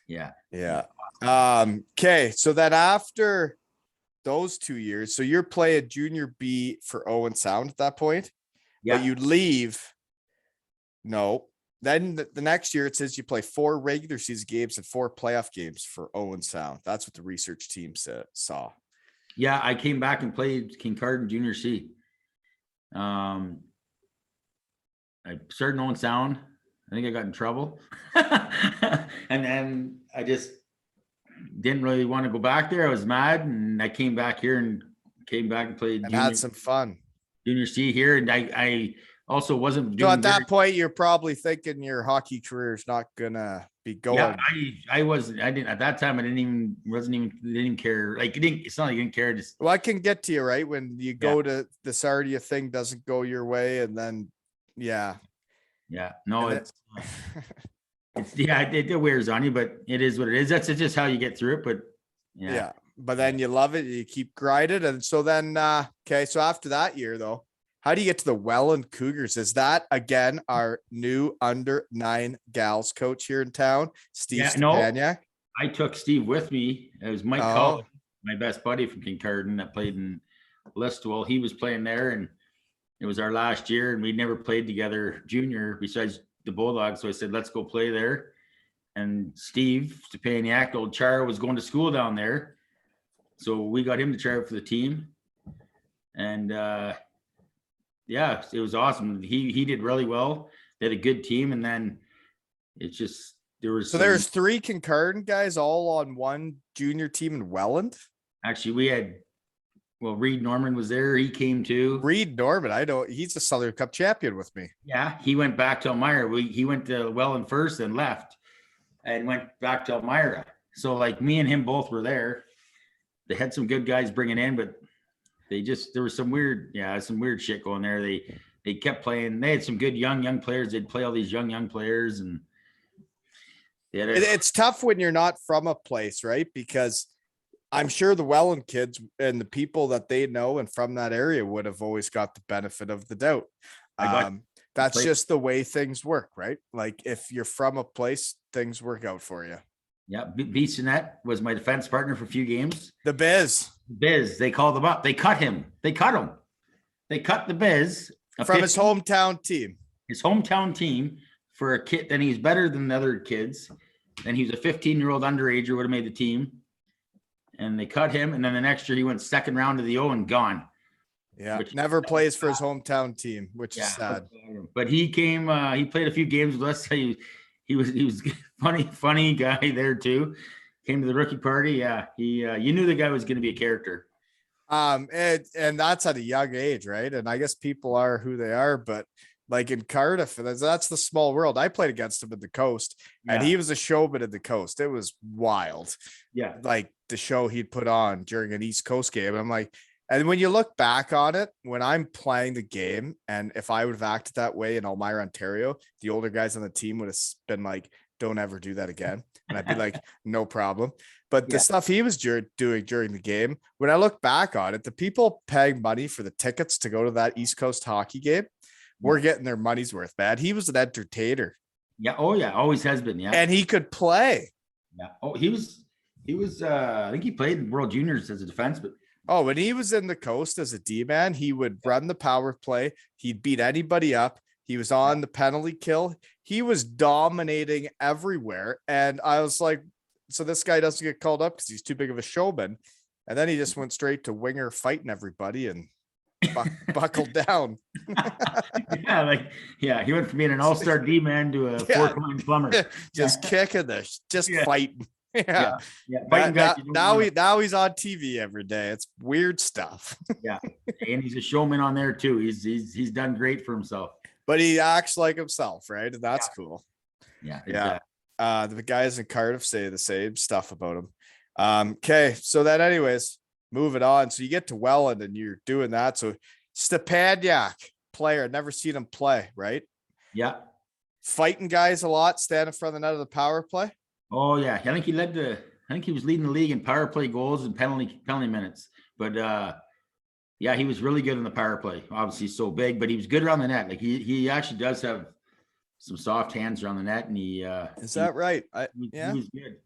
Yeah. Yeah. Okay. So then after those 2 years, so you're playing Junior B for Owen Sound at that point, Yeah. but you leave. No. Then the next year it says you play 4 regular season games and 4 playoff games for Owen Sound. That's what the research team saw. Yeah, I came back and played Kincardine Junior C. I started in Owen Sound. I think I got in trouble. And then I just didn't really want to go back there. I was mad, and I came back here and played and had some fun. Junior C here. And I also wasn't doing. So at that point, you're probably thinking your hockey career is not gonna be going. Yeah, I didn't at that time. I didn't even care. Like it's not like I didn't care. Just well, I can get to you right when you go to the Sardia thing doesn't go your way, and then no, it's it wears on you, but it is what it is. That's just how you get through it. But yeah, but then you love it, you keep grinding, and so then okay, so after that year though, how do you get to the Welland Cougars? Is that again our new under-9 gals coach here in town, Steve Stepaniak? I took Steve with me. It was Mike Collins, my best buddy from Kincardine that played in Listowel. He was playing there, and it was our last year, and we'd never played together junior besides the Bulldogs. So I said, let's go play there. And Steve Stepaniak, old Char, was going to school down there. So we got him to try out for the team. And yeah, it was awesome. He did really well. They had a good team. And then it's just, there's 3 Kincardine guys all on one junior team in Welland. Actually, we had, Reed Norman was there. He came too. Reed Norman, I know he's a Southern Cup champion with me. Yeah, he went back to Elmira. He went to Welland first and left and went back to Elmira. So like me and him both were there. They had some good guys bringing in, but there was some weird shit going there. They kept playing. They had some good young players. They'd play all these young players, and it's tough when you're not from a place, right? Because I'm sure the Welland kids and the people that they know and from that area would have always got the benefit of the doubt. That's just the way things work, right? Like if you're from a place, things work out for you. Yeah. B. Sinet was my defense partner for a few games. The Biz. They called him up. They cut him. They cut the Biz. From his hometown team. His hometown team for a kid. Then he's better than the other kids. Then he was a 15-year-old underager, would have made the team. And they cut him. And then the next year he went second round to the O and gone. Yeah. Never plays for his hometown team, which is sad. But he came, he played a few games with us. He was funny guy there too. Came to the rookie party. Yeah. You knew the guy was going to be a character. And that's at a young age, right? And I guess people are who they are, but like in Cardiff, that's the small world. I played against him at the coast, and he was a showman at the coast. It was wild. Yeah. Like the show he'd put on during an East Coast game. And I'm like, and when you look back on it, when I'm playing the game, and if I would have acted that way in Elmira, Ontario, the older guys on the team would have been like, don't ever do that again. And I'd be like, no problem. But the stuff he was doing during the game, when I look back on it, the people paying money for the tickets to go to that East Coast hockey game, we're getting their money's worth, man. He was an entertainer. Yeah. Oh yeah. Always has been. Yeah. And he could play. Yeah. Oh, he was, I think he played in World Juniors as a defenseman. Oh, when he was in the coast as a D-man, he would run the power play. He'd beat anybody up. He was on the penalty kill. He was dominating everywhere. And I was like, so this guy doesn't get called up because he's too big of a showman. And then he just went straight to winger fighting everybody and buckled down. He went from being an all-star D-man to a fourth-line plumber. Just kicking this, fighting. Yeah. Now he's on TV every day. It's weird stuff. Yeah. And he's a showman on there too. He's done great for himself. But he acts like himself, right? And that's cool. Yeah. Yeah. Exactly. The guys in Cardiff say the same stuff about him. Okay. So then anyways, moving on. So you get to Welland and you're doing that. So Stepaniak player, never seen him play, right? Yeah. Fighting guys a lot, standing in front of the net of the power play. Oh yeah. I think he was leading the league in power play goals and penalty minutes. But yeah, he was really good in the power play. Obviously he's so big, but he was good around the net. Like he actually does have some soft hands around the net, and Is that right? he was good.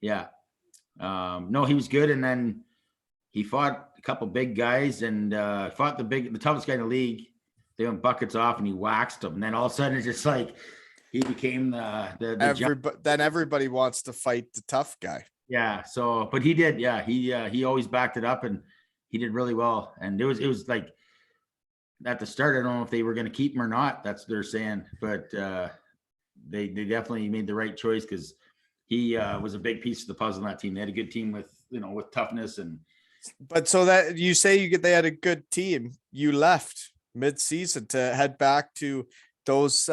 Yeah. No, he was good. And then he fought a couple big guys and fought the toughest guy in the league. They went buckets off and he waxed them. And then all of a sudden it's just like he became then everybody wants to fight the tough guy. yeah. So, but he did. Yeah. He always backed it up and he did really well. And it was like at the start, I don't know if they were going to keep him or not. That's what they're saying, but they definitely made the right choice because he was a big piece of the puzzle in that team. They had a good team with toughness and. But so that you say they had a good team, you left mid-season to head back to those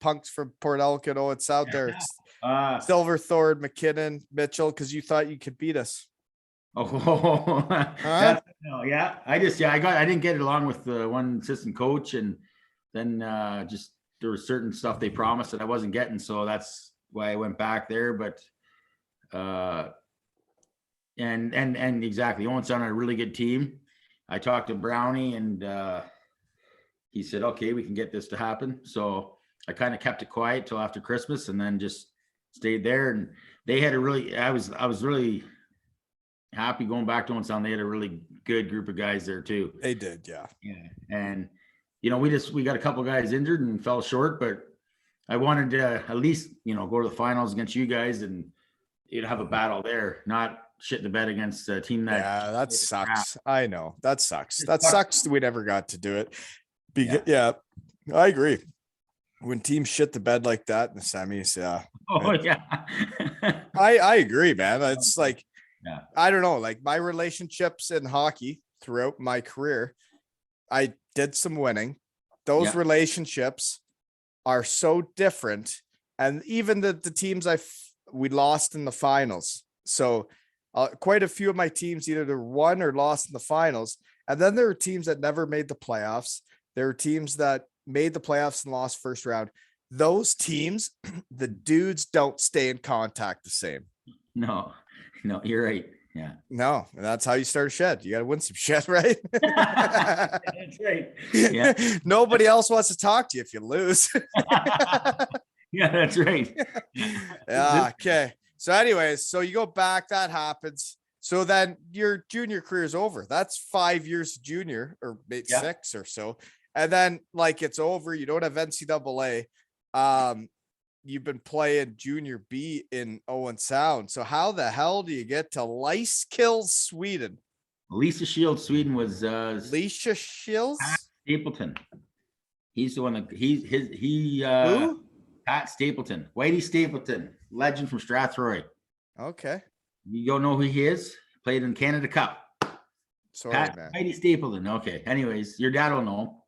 punks from Port Elgin, Owen Sound there. Silverthorne, McKinnon, Mitchell, because you thought you could beat us. Oh, yeah. I didn't get it along with the one assistant coach, and then just there was certain stuff they promised that I wasn't getting, so that's why I went back there. But and exactly, Owen Sound had a really good team. I talked to Brownie, and he said, "Okay, we can get this to happen." So I kind of kept it quiet till after Christmas, and then just stayed there. And they had I was really happy going back to Owen Sound. They had a really good group of guys there too. They did, yeah. Yeah, and we got a couple of guys injured and fell short, but I wanted to at least go to the finals against you guys and have a battle there, not shit the bed against a team that sucks. I know that sucks. That sucks. We never got to do it. Yeah, I agree. When teams shit the bed like that in the semis, yeah. Oh yeah. I agree, man. It's like, yeah. I don't know, like my relationships in hockey throughout my career, I did some winning. Those relationships are so different. And even the teams we lost in the finals. So quite a few of my teams either won or lost in the finals. And then there were teams that never made the playoffs. There were teams that made the playoffs and lost first round. Those teams, the dudes don't stay in contact the same. No, you're right. Yeah. No, that's how you start a shed. You got to win some shit, right? That's right. Yeah. Nobody else wants to talk to you if you lose. Yeah, that's right. Yeah. Okay. So anyways, so you go back, that happens. So then your junior career is over. That's 5 years junior or maybe 6 or so. And then like it's over. You don't have NCAA. You've been playing junior B in Owen Sound. So how the hell do you get to Lysekil, Sweden? Lisa Shields, Sweden was Lisa Shields? Stapleton. He's the one that who? Pat Stapleton, Whitey Stapleton, legend from Strathroy. Okay. You don't know who he is? Played in Canada Cup. Sorry, man. Whitey Stapleton. Okay. Anyways, your dad will know.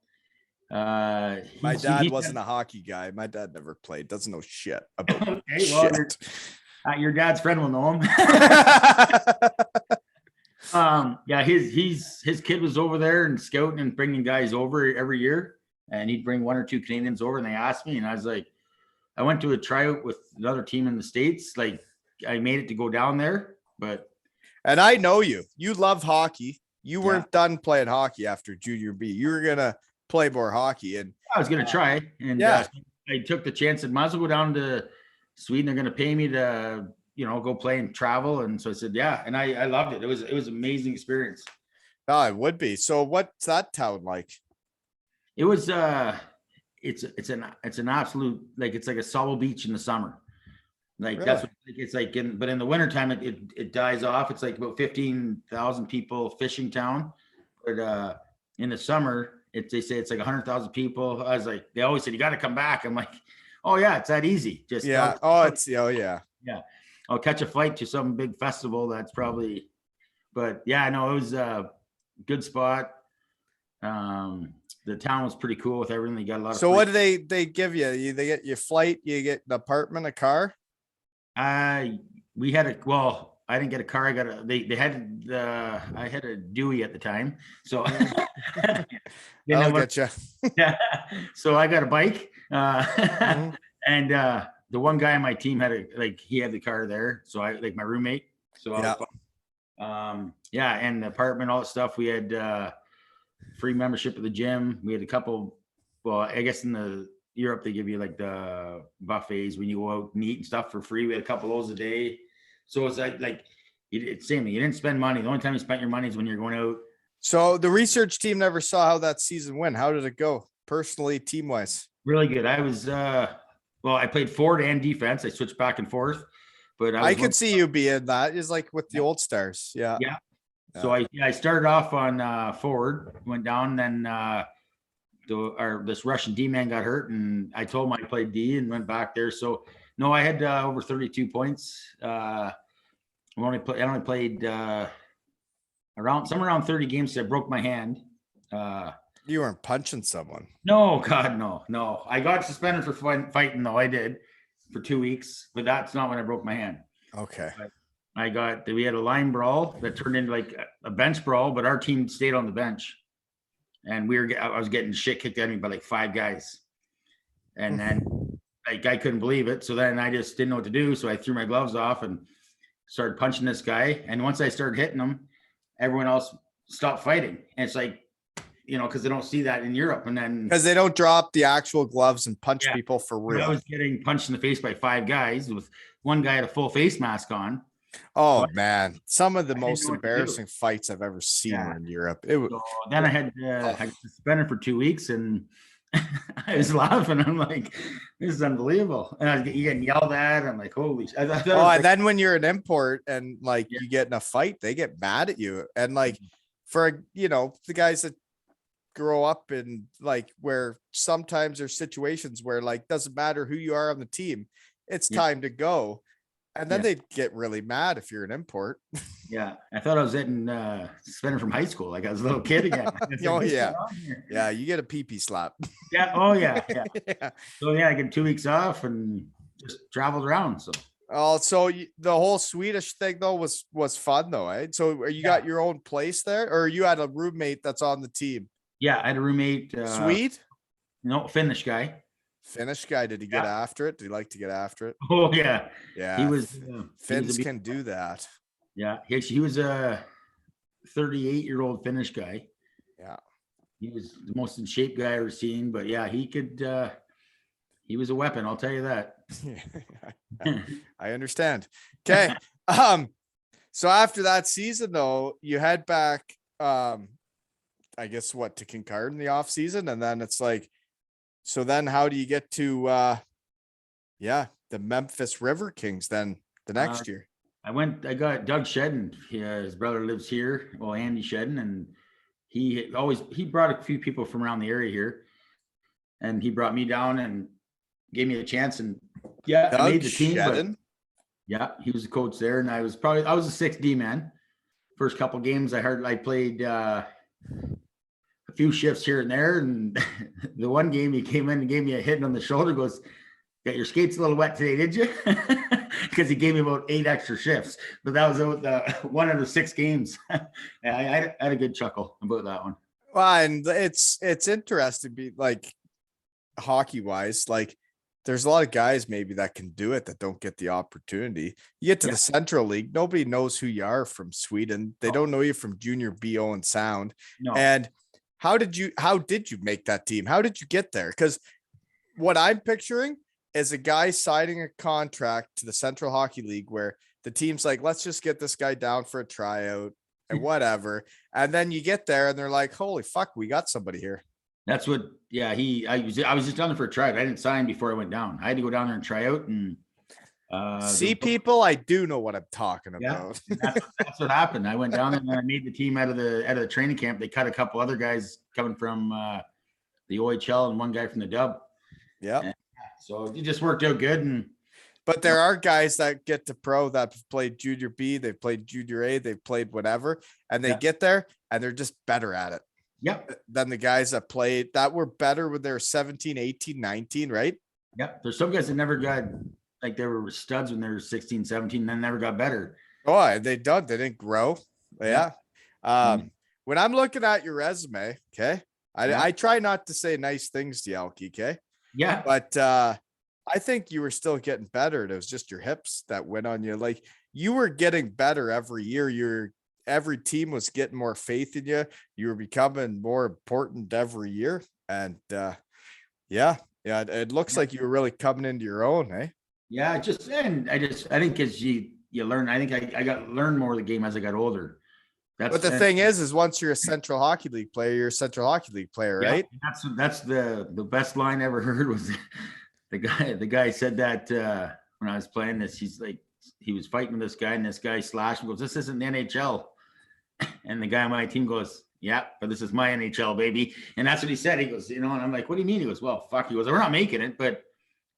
My dad wasn't a hockey guy. My dad never played. Doesn't know shit about shit. Your dad's friend will know him. Yeah, his kid was over there and scouting and bringing guys over every year, and he'd bring 1 or 2 Canadians over, and they asked me, and I was like, I went to a tryout with another team in the States. Like I made it to go down there, and I know you love hockey. You weren't done playing hockey after junior B. You were going to play more hockey, and I was going to try. And I took the chance and might as well go down to Sweden. They're going to pay me to, go play and travel. And so I said, yeah. And I loved it. It was an amazing experience. Oh, it would be. So what's that town like? It was, it's an absolute, like, it's like a Sabo beach in the summer. Like really? That's what it's like but in the wintertime, it dies off. It's like about 15,000 people fishing town. But in the summer, they say it's like 100,000 people. I was like, they always said, you got to come back. I'm like, oh yeah, it's that easy. Just yeah. Yeah. I'll catch a flight to some big festival. That's probably, but yeah, no, it was a good spot. the town was pretty cool with everything. They got a lot of. So what do they give you? They get your flight, you get an apartment, a car? We had a, well, I didn't get a car. I got a, they had I had a Dewey at the time. So I'll get you. yeah. So I got a bike. Mhm. And the one guy on my team had he had the car there. So I, like my roommate. So I was, yeah, and the apartment, all that stuff. We had free membership at the gym. We had a couple, well, I guess in the Europe, they give you like the buffets when you go out and eat and stuff for free. We had a couple of those a day. So it's it's same thing. You didn't spend money. The only time you spent your money is when you're going out. So the research team never saw how that season went. How did it go personally, team wise? Really good. I was, well, I played forward and defense. I switched back and forth, but I could see you being that. Is like with the old stars. Yeah. Yeah. So I started off on forward, went down, then this Russian D man got hurt, and I told him I played D and went back there. So no, I had over 32 points. I only played somewhere around 30 games. So I broke my hand. You weren't punching someone. No, God, no. I got suspended for fighting though. I did for 2 weeks, but that's not when I broke my hand. Okay. We had a line brawl that turned into like a bench brawl, but our team stayed on the bench, and I was getting shit kicked at me by like 5 guys, and then like I couldn't believe it. So then I just didn't know what to do. So I threw my gloves off and started punching this guy. And once I started hitting him, everyone else stopped fighting. And it's like, because they don't see that in Europe. And then because they don't drop the actual gloves and punch people for real. I was getting punched in the face by 5 guys, with one guy had a full face mask on. Oh man, some of the most embarrassing fights I've ever seen were in Europe. So then I had suspended for 2 weeks, and I was laughing. I'm like, this is unbelievable. And I was getting yelled at. I'm like, holy shit. And then when you're an import and you get in a fight, they get mad at you. And for the guys that grow up in where sometimes there's situations where doesn't matter who you are on the team, it's time to go. And then they'd get really mad if you're an import. Yeah. I thought I was getting suspended from high school. Like I was a little kid again. Oh, yeah. Yeah. You get a pee-pee slap. Yeah. Oh, yeah. Yeah. So, I get 2 weeks off and just traveled around. So. So the whole Swedish thing, though, was fun, though, eh? So you got your own place there, or you had a roommate that's on the team? Yeah. I had a roommate. Swede? No, Finnish guy. Did he get after it? Did he like to get after it? Oh yeah. He was. Finns can do that. Yeah, he was a 38-year-old Finnish guy. Yeah, he was the most in shape guy I ever seen. But yeah, he could. He was a weapon. I'll tell you that. I understand. Okay. So after that season, though, you head back. I guess to Kincardine in the off season, and then it's like. So then how do you get to, the Memphis River Kings then the next year? I got Doug Shedden. His brother lives here. Well, Andy Shedden. And he brought a few people from around the area here. And he brought me down and gave me a chance. And Doug I made the team. Shedden? He was the coach there. And I was a 6D man. First couple games I played, a few shifts here and there, and the one game he came in and gave me a hit on the shoulder, goes, got your skates a little wet today, did you? Because he gave me about 8 extra shifts, but that was one of the 6 games. I had a good chuckle about that one. Well, and it's interesting, hockey wise, there's a lot of guys maybe that can do it that don't get the opportunity. You get to the Central League, nobody knows who you are from Sweden. They don't know you from Junior B, Owen Sound. No. And how did you make that team? How did you get there? Because what I'm picturing is a guy signing a contract to the Central Hockey League where the team's like, let's just get this guy down for a tryout and whatever. And then you get there and they're like, holy fuck, we got somebody here. That's what, I was just down there for a tryout. I didn't sign before I went down. I had to go down there and try out and people, I do know what I'm talking about. That's what happened. I went down there and I made the team out of the training camp. They cut a couple other guys coming from the OHL and one guy from the Dub. Yeah. So it just worked out good. But there are guys that get to pro that have played Junior B, they've played Junior A, they've played whatever, and they get there and they're just better at it. than the guys that played that were better when they were 17, 18, 19, right? Yep. There's some guys that never got, like, they were studs when they were 16, 17, and then never got better. Oh, they didn't grow. Yeah. Mm. When I'm looking at your resume, okay, I try not to say nice things to you, Elkie, okay? Yeah. But I think you were still getting better. It was just your hips that went on you. Like, you were getting better every year. Every team was getting more faith in you. You were becoming more important every year. And it looks like you were really coming into your own, eh? Yeah, I think as you learn, I think I got learned more of the game as I got older. But the thing is once you're a Central Hockey League player, you're a Central Hockey League player, right? That's the best line I ever heard was the guy said that when I was playing this. He's like, he was fighting with this guy, and this guy slashed him, goes, "This isn't the NHL." And the guy on my team goes, "Yeah, but this is my NHL, baby." And that's what he said. He goes, and I'm like, "What do you mean?" He goes, "Well, fuck." He goes, "We're not making it, but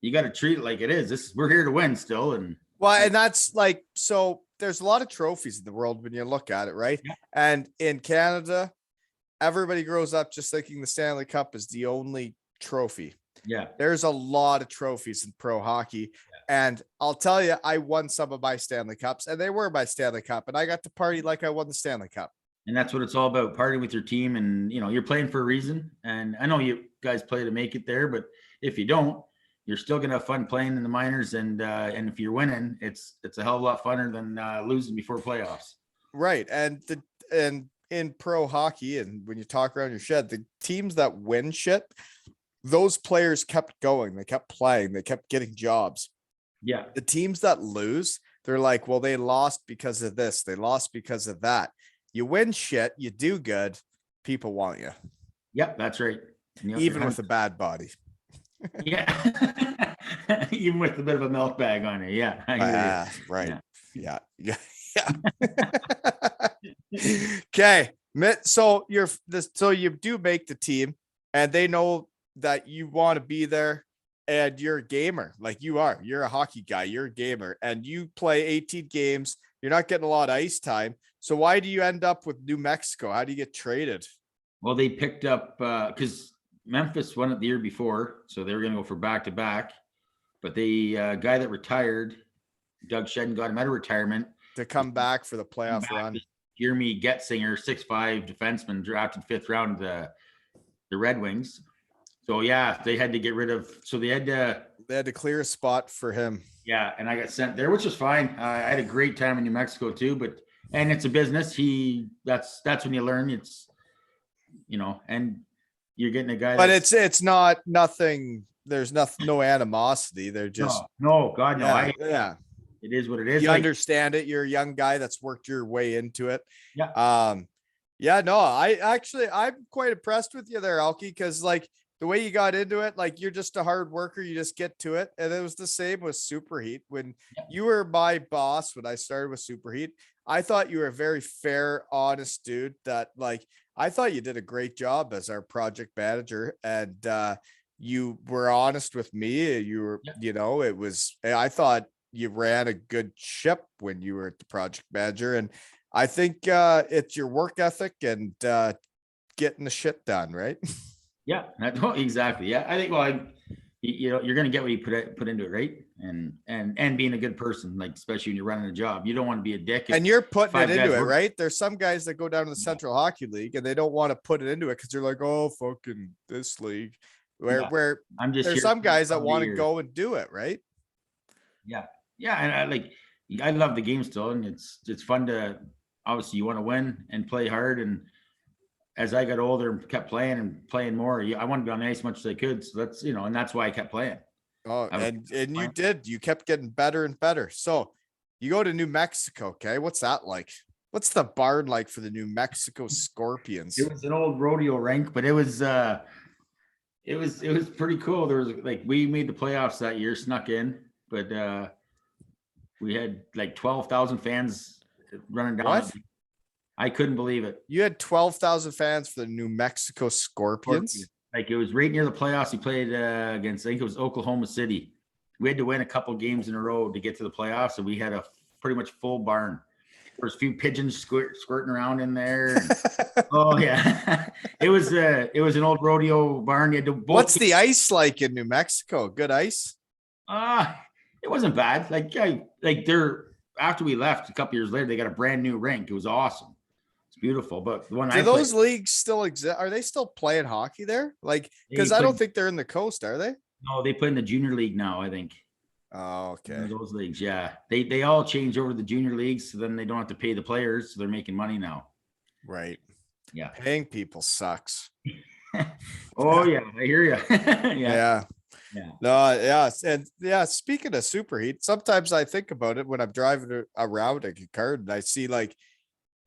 you got to treat it like it is. We're here to win still." And that's like, so there's a lot of trophies in the world when you look at it, right? Yeah. And in Canada, everybody grows up just thinking the Stanley Cup is the only trophy. Yeah. There's a lot of trophies in pro hockey. Yeah. And I'll tell you, I won some of my Stanley Cups, and they were my Stanley Cup, and I got to party like I won the Stanley Cup. And that's what it's all about, partying with your team. And, you're playing for a reason. And I know you guys play to make it there, but if you don't, you're still going to have fun playing in the minors. And if you're winning, it's a hell of a lot funner than losing before playoffs. Right. And in pro hockey, and when you talk around your shed, the teams that win shit, those players kept going. They kept playing. They kept getting jobs. Yeah. The teams that lose, they're like, well, they lost because of this. They lost because of that. You win shit. You do good. People want you. Yep, that's right. Even with a bad body. Yeah. Even with a bit of a milk bag on it. Yeah. Right. Yeah. Okay. So you do make the team, and they know that you want to be there, and you're a gamer. Like you're a hockey guy. You're a gamer, and you play 18 games. You're not getting a lot of ice time. So why do you end up with New Mexico? How do you get traded? Well, they picked up because Memphis won it the year before, so they were going to go for back-to-back. But the guy that retired, Doug Shedden, got him out of retirement to come back for the playoff run. Jeremy Getzinger, 6'5" defenseman, drafted 5th round, the Red Wings. So yeah, they had to get rid of. So they had to clear a spot for him. Yeah, and I got sent there, which was fine. I had a great time in New Mexico too, and it's a business. That's when you learn. It's and you're getting a guy. But it's not nothing. There's no animosity. They're just no, God, no. Yeah. It is what it is. You understand it. You're a young guy that's worked your way into it. Yeah. I'm quite impressed with you there, Alkie, because like the way you got into it, like you're just a hard worker. You just get to it. And it was the same with Superheat. When you were my boss, when I started with Superheat, I thought you were a very fair, honest dude that like, I thought you did a great job as our project manager, and you were honest with me. You were, I thought you ran a good ship when you were the project manager, and I think it's your work ethic and getting the shit done, right? Yeah, exactly. Yeah, I think you're going to get what you put into it, right? And being a good person, like especially when you're running a job, you don't want to be a dick. And you're putting it into it, right? There's some guys that go down to the Central Hockey League and they don't want to put it into it because they're like, oh, fucking this league. Where there's some guys that want to go and do it, right? Yeah. Yeah, and I love the game still, and it's fun to, obviously you want to win and play hard. And as I got older and kept playing and playing more, I wanted to be on the ice as much as I could. So that's and that's why I kept playing. Oh, you kept getting better and better. So you go to New Mexico, okay? What's that like? What's the barn like for the New Mexico Scorpions? It was an old rodeo rink, but it was pretty cool. There was we made the playoffs that year, snuck in, but we had 12,000 fans running down. What? I couldn't believe it. You had 12,000 fans for the New Mexico Scorpions? It was right near the playoffs. He played against, I think it was Oklahoma City. We had to win a couple games in a row to get to the playoffs, and we had a pretty much full barn. There's a few pigeons squirting around in there. Oh yeah, it was an old rodeo barn. You had to What's the ice like in New Mexico? Good ice? It wasn't bad. They're after we left a couple years later, they got a brand new rink. It was awesome. It's beautiful. But the one Do those leagues still exist? Are they still playing hockey there? Like, because I don't think they're in the coast, are they? No, they play in the junior league now, I think. Oh, okay. Those leagues, yeah. They all change over to the junior leagues, so then they don't have to pay the players, so they're making money now. Right. Yeah. Paying people sucks. Oh yeah, I hear you. Yeah. Yeah. No, yeah. And yeah, speaking of superheat, sometimes I think about it when I'm driving around a Kincardine and I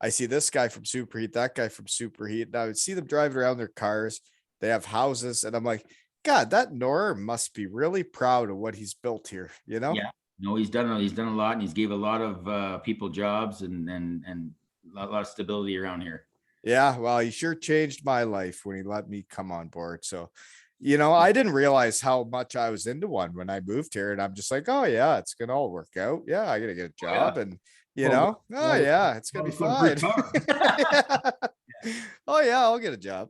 see this guy from superheat, that guy from superheat. And I would see them driving around their cars. They have houses. And I'm like, God, that Norm must be really proud of what he's built here, you know? Yeah. No, he's done a lot, and he's gave a lot of people jobs and a lot of stability around here. Yeah, well, he sure changed my life when he let me come on board. So, I didn't realize how much I was into one when I moved here, and I'm just like, oh yeah, it's gonna all work out. Yeah, I gotta get a job, and yeah, it's gonna be fine. Oh yeah, I'll get a job.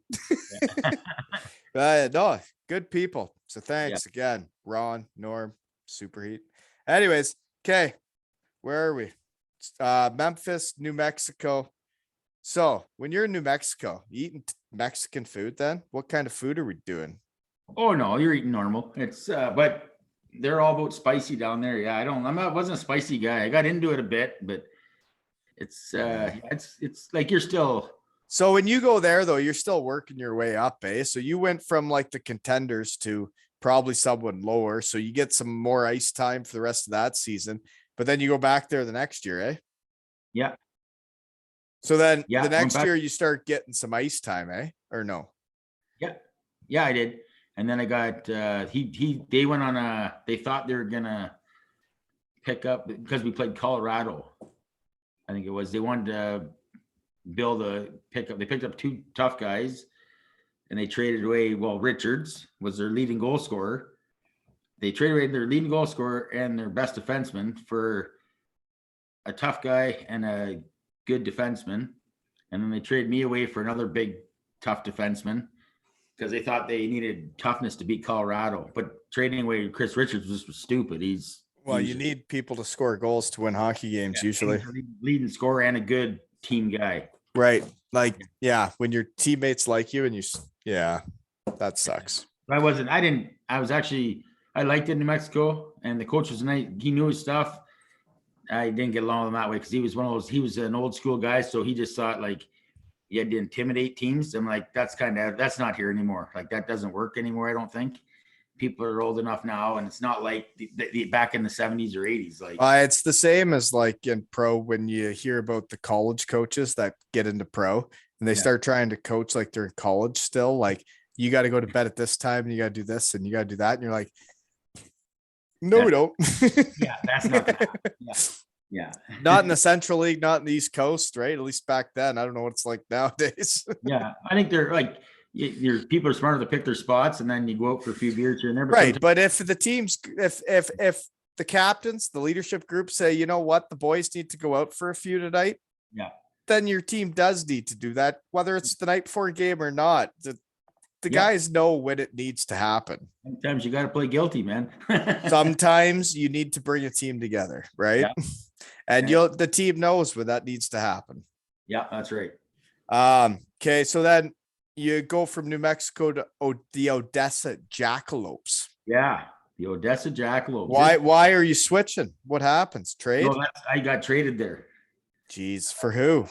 No, good people. So thanks again, Ron, Norm, Superheat. Anyways, okay, where are we? Memphis, New Mexico. So when you're in New Mexico, you eating Mexican food then? What kind of food are we doing? Oh no, you're eating normal. It's but they're all about spicy down there. Yeah, I wasn't a spicy guy. I got into it a bit, but it's like you're still. So when you go there though, you're still working your way up, eh? So you went from like the contenders to probably someone lower. So you get some more ice time for the rest of that season, but then you go back there the next year, eh? Yeah. So then the next year you start getting some ice time, eh? Or no? Yeah. Yeah, I did. And then I got they went on they thought they were gonna pick up because we played Colorado. I think it was. They wanted to build a pickup. They picked up two tough guys and they traded away. Well, Richards was their leading goal scorer. They traded away their leading goal scorer and their best defenseman for a tough guy and a good defenseman. And then they traded me away for another big, tough defenseman because they thought they needed toughness to beat Colorado. But trading away Chris Richards was stupid. You need people to score goals to win hockey games usually. Leading scorer and a good team guy. Right. Like, yeah, when your teammates like you and that sucks. I liked it in New Mexico and the coach was nice. He knew his stuff. I didn't get along with him that way because he was an old school guy. So he just thought like you had to intimidate teams. I'm like, that's not here anymore. Like that doesn't work anymore. I don't think people are old enough now. And it's not like the back in the 70s or 80s. Like it's the same as like in pro, when you hear about the college coaches that get into pro and they start trying to coach like they're in college still, like you got to go to bed at this time and you got to do this and you got to do that. And you're like, no, we don't. Yeah, that's not gonna happen. Yeah. Not in the Central League, not in the East Coast, right? At least back then. I don't know what it's like nowadays. Yeah, I think they're like your people are smarter to pick their spots, and then you go out for a few beers here and there. Right, but if the teams, if the captains, the leadership group say, you know what, the boys need to go out for a few tonight. Yeah. Then your team does need to do that, whether it's the night before a game or not. The guys know when it needs to happen. Sometimes you got to play guilty, man. Sometimes you need to bring a team together, right? Yeah. And the team knows when that needs to happen. Yeah, that's right. Okay, so then you go from New Mexico to the Odessa Jackalopes. Yeah, the Odessa Jackalopes. Why are you switching? What happens? Trade? Well, I got traded there. Jeez, for who?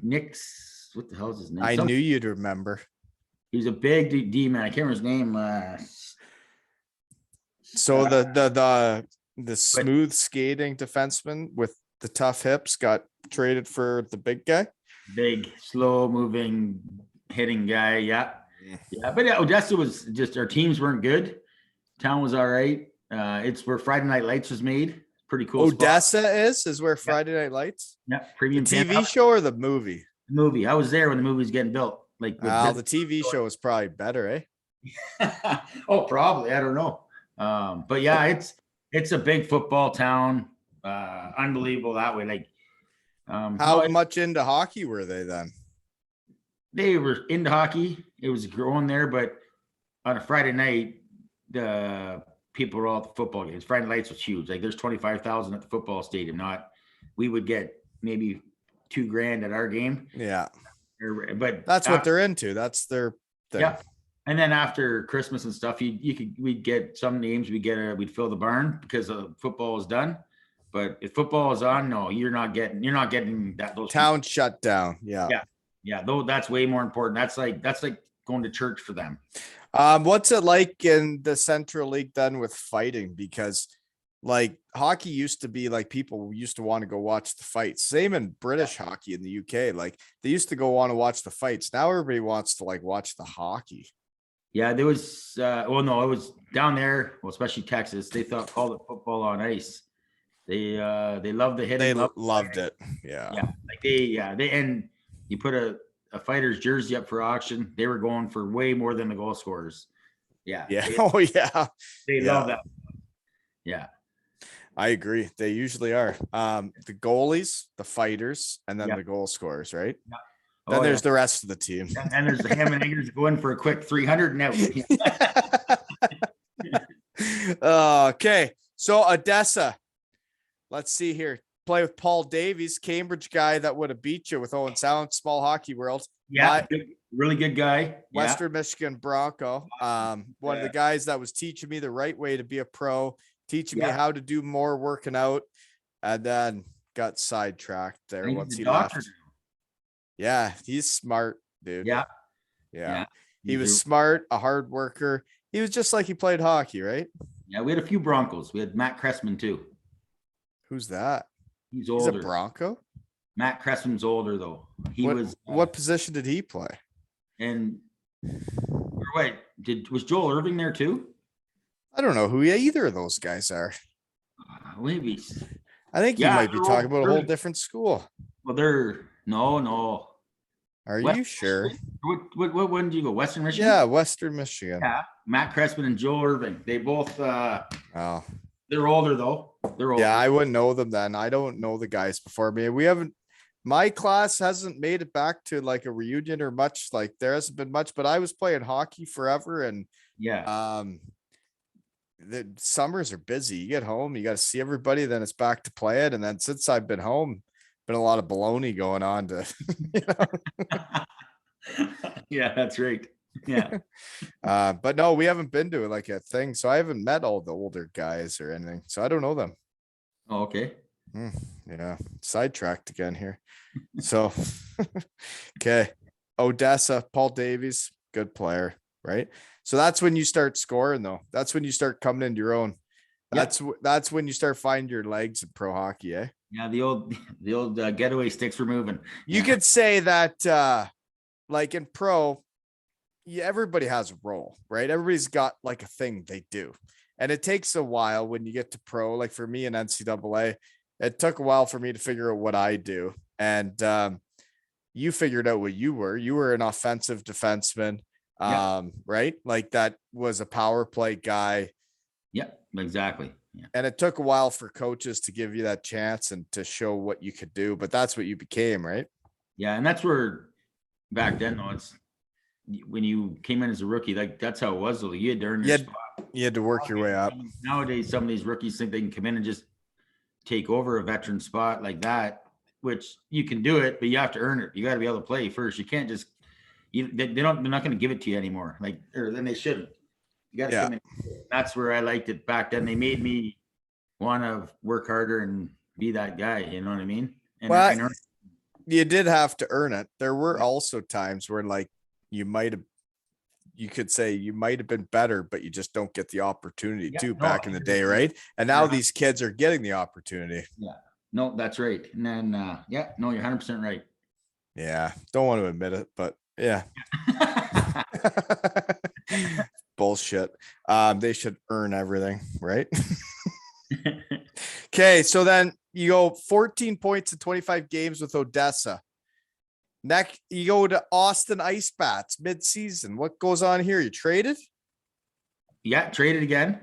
Nick's. What the hell is his name? I knew you'd remember. He was a big D man. I can't remember his name. So the smooth skating defenseman with the tough hips got traded for the big guy. Big, slow moving, hitting guy. Yeah. Yeah. But Odessa was just, our teams weren't good. Town was all right. It's where Friday Night Lights was made. Pretty cool. Odessa spot. is where Friday Night Lights. Yeah. Premium the TV show or the movie? The movie. I was there when the movie was getting built. Like the TV show is probably better, eh? Oh, probably. I don't know. But yeah, it's a big football town. Unbelievable that way. Like How much into hockey were they then? They were into hockey. It was growing there, but on a Friday night, the people were all at the football games. Friday nights was huge. Like there's 25,000 at the football stadium. We would get maybe $2,000 at our game. Yeah. But that's what they're into. That's their thing. Yeah. And then after Christmas and stuff, we'd get some names. We'd fill the barn because football is done. But if football is on, no, you're not getting that. Those town shut down. Yeah. Yeah. Though that's way more important. That's like going to church for them. What's it like in the Central League then with fighting? Because like hockey used to be like people used to want to go watch the fights. Same in British hockey in the UK. Like they used to go want to watch the fights. Now everybody wants to like watch the hockey. Yeah, there was it was down there, well, especially Texas. They called it football on ice. They loved the hitting. They loved it. Yeah. Yeah. Like they and you put a fighter's jersey up for auction, they were going for way more than the goal scorers. Yeah. Yeah. They love that. Yeah. I agree. They usually are. The goalies, the fighters, and then the goal scorers, right? Yeah. Then there's the rest of the team. And there's the ham and eggers going for a quick 300 now. Okay. So Odessa, let's see here. Play with Paul Davies, Cambridge guy that would have beat you with Owen Sound, small hockey world. Yeah, really good guy. Western Michigan Bronco. One of the guys that was teaching me the right way to be a pro, teaching me how to do more working out, and then got sidetracked there once he left. Yeah, he's smart, dude. Yeah. He was smart, a hard worker. He was just like he played hockey, right? Yeah, we had a few Broncos. We had Matt Cressman too. Who's that? He's older. He's a Bronco? Matt Cressman's older though. What position did he play? And wait, was Joel Irving there too? I don't know who either of those guys are. Maybe. I think you might be talking about a whole different school. Well, they're no. Are you sure? What when did you go? Western Michigan? Yeah, Western Michigan. Yeah. Matt Cressman and Joel Irving. They both they're older though. They're older. Yeah, I wouldn't know them then. I don't know the guys before me. My class hasn't made it back to like a reunion or much. Like there hasn't been much, but I was playing hockey forever and the summers are busy. You get home, you got to see everybody, then it's back to play it. And then since I've been home, been a lot of baloney going on to, Yeah, that's right. Yeah. But no, we haven't been to like a thing. So I haven't met all the older guys or anything. So I don't know them. Oh, okay. Yeah. Sidetracked again here. So, okay. Odessa, Paul Davies, good player, right? So that's when you start scoring though. That's when you start coming into your own. That's when you start finding your legs in pro hockey, eh? Yeah, the old getaway sticks were moving. You could say that like in pro, everybody has a role, right? Everybody's got like a thing they do. And it takes a while when you get to pro. Like for me in NCAA, it took a while for me to figure out what I do. And you figured out what you were. You were an offensive defenseman, right? Like that was a power play guy. Yep, exactly. Yeah. And it took a while for coaches to give you that chance and to show what you could do, but that's what you became, right? Yeah, and that's where back then, though, it's when you came in as a rookie, like that's how it was. Though you had to earn your spot. You had to work your way up. Nowadays, some of these rookies think they can come in and just take over a veteran spot like that, which you can do it, but you have to earn it. You got to be able to play first. You can't just they're not going to give it to you anymore. Like or then they shouldn't. You got to come in. That's where I liked it back then. They made me want to work harder and be that guy. You know what I mean? And you did have to earn it. There were also times where like you could say you might have been better, but you just don't get the opportunity back in the day, right? And now these kids are getting the opportunity. Yeah. No, that's right. And then you're 100% right. Yeah. Don't want to admit it, but yeah. Bullshit. They should earn everything, right? Okay, so then you go 14 points in 25 games with Odessa. Next, you go to Austin Ice Bats mid-season. What goes on here? You traded? Yeah, traded again.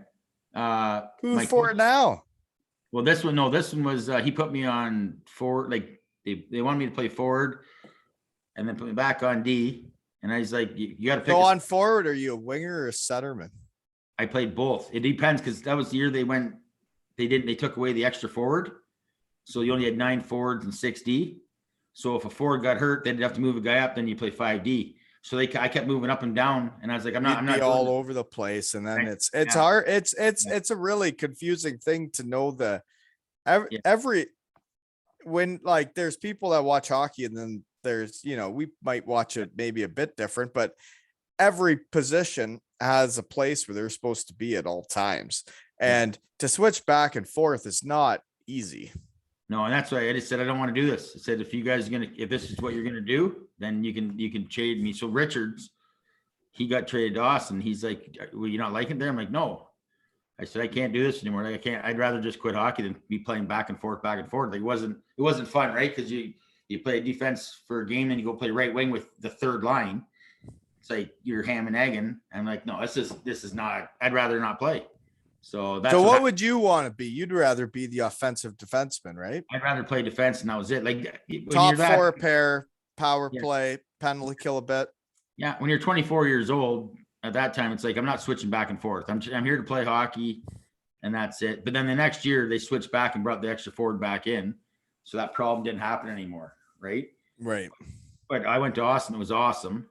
Who's for it now? Well, this one was he put me on for like they wanted me to play forward and then put me back on D. And I was like, you got to pick. Go on forward. Are you a winger or a centerman? I played both. It depends because that was the year they took away the extra forward. So you only had 9 forwards and 6 D. So if a forward got hurt, they'd have to move a guy up. Then you play 5 D. So I kept moving up and down, and I was like, I'm not all over the place. And then it's hard. It's a really confusing thing to know every when like there's people that watch hockey and then there's, we might watch it maybe a bit different, but every position has a place where they're supposed to be at all times. And to switch back and forth is not easy. No, and that's why I just said I don't want to do this. I said if you guys are if this is what you're gonna do, then you can trade me. So Richards, he got traded to Austin. He's like, "Well, you not liking it there?" I'm like, "No." I said I can't do this anymore. Like, I can't. I'd rather just quit hockey than be playing back and forth, back and forth. Like it wasn't fun, right? Because you play defense for a game, then you go play right wing with the third line. It's like you're ham and egging. I'm like, no, this is not. I'd rather not play. So that's what would you want to be? You'd rather be the offensive defenseman, right? I'd rather play defense, and that was it. Like top 4 pair, power play, penalty kill a bit. Yeah, when you're 24 years old, at that time, it's like I'm not switching back and forth. I'm here to play hockey, and that's it. But then the next year, they switched back and brought the extra forward back in, so that problem didn't happen anymore, right? Right. But I went to Austin. It was awesome.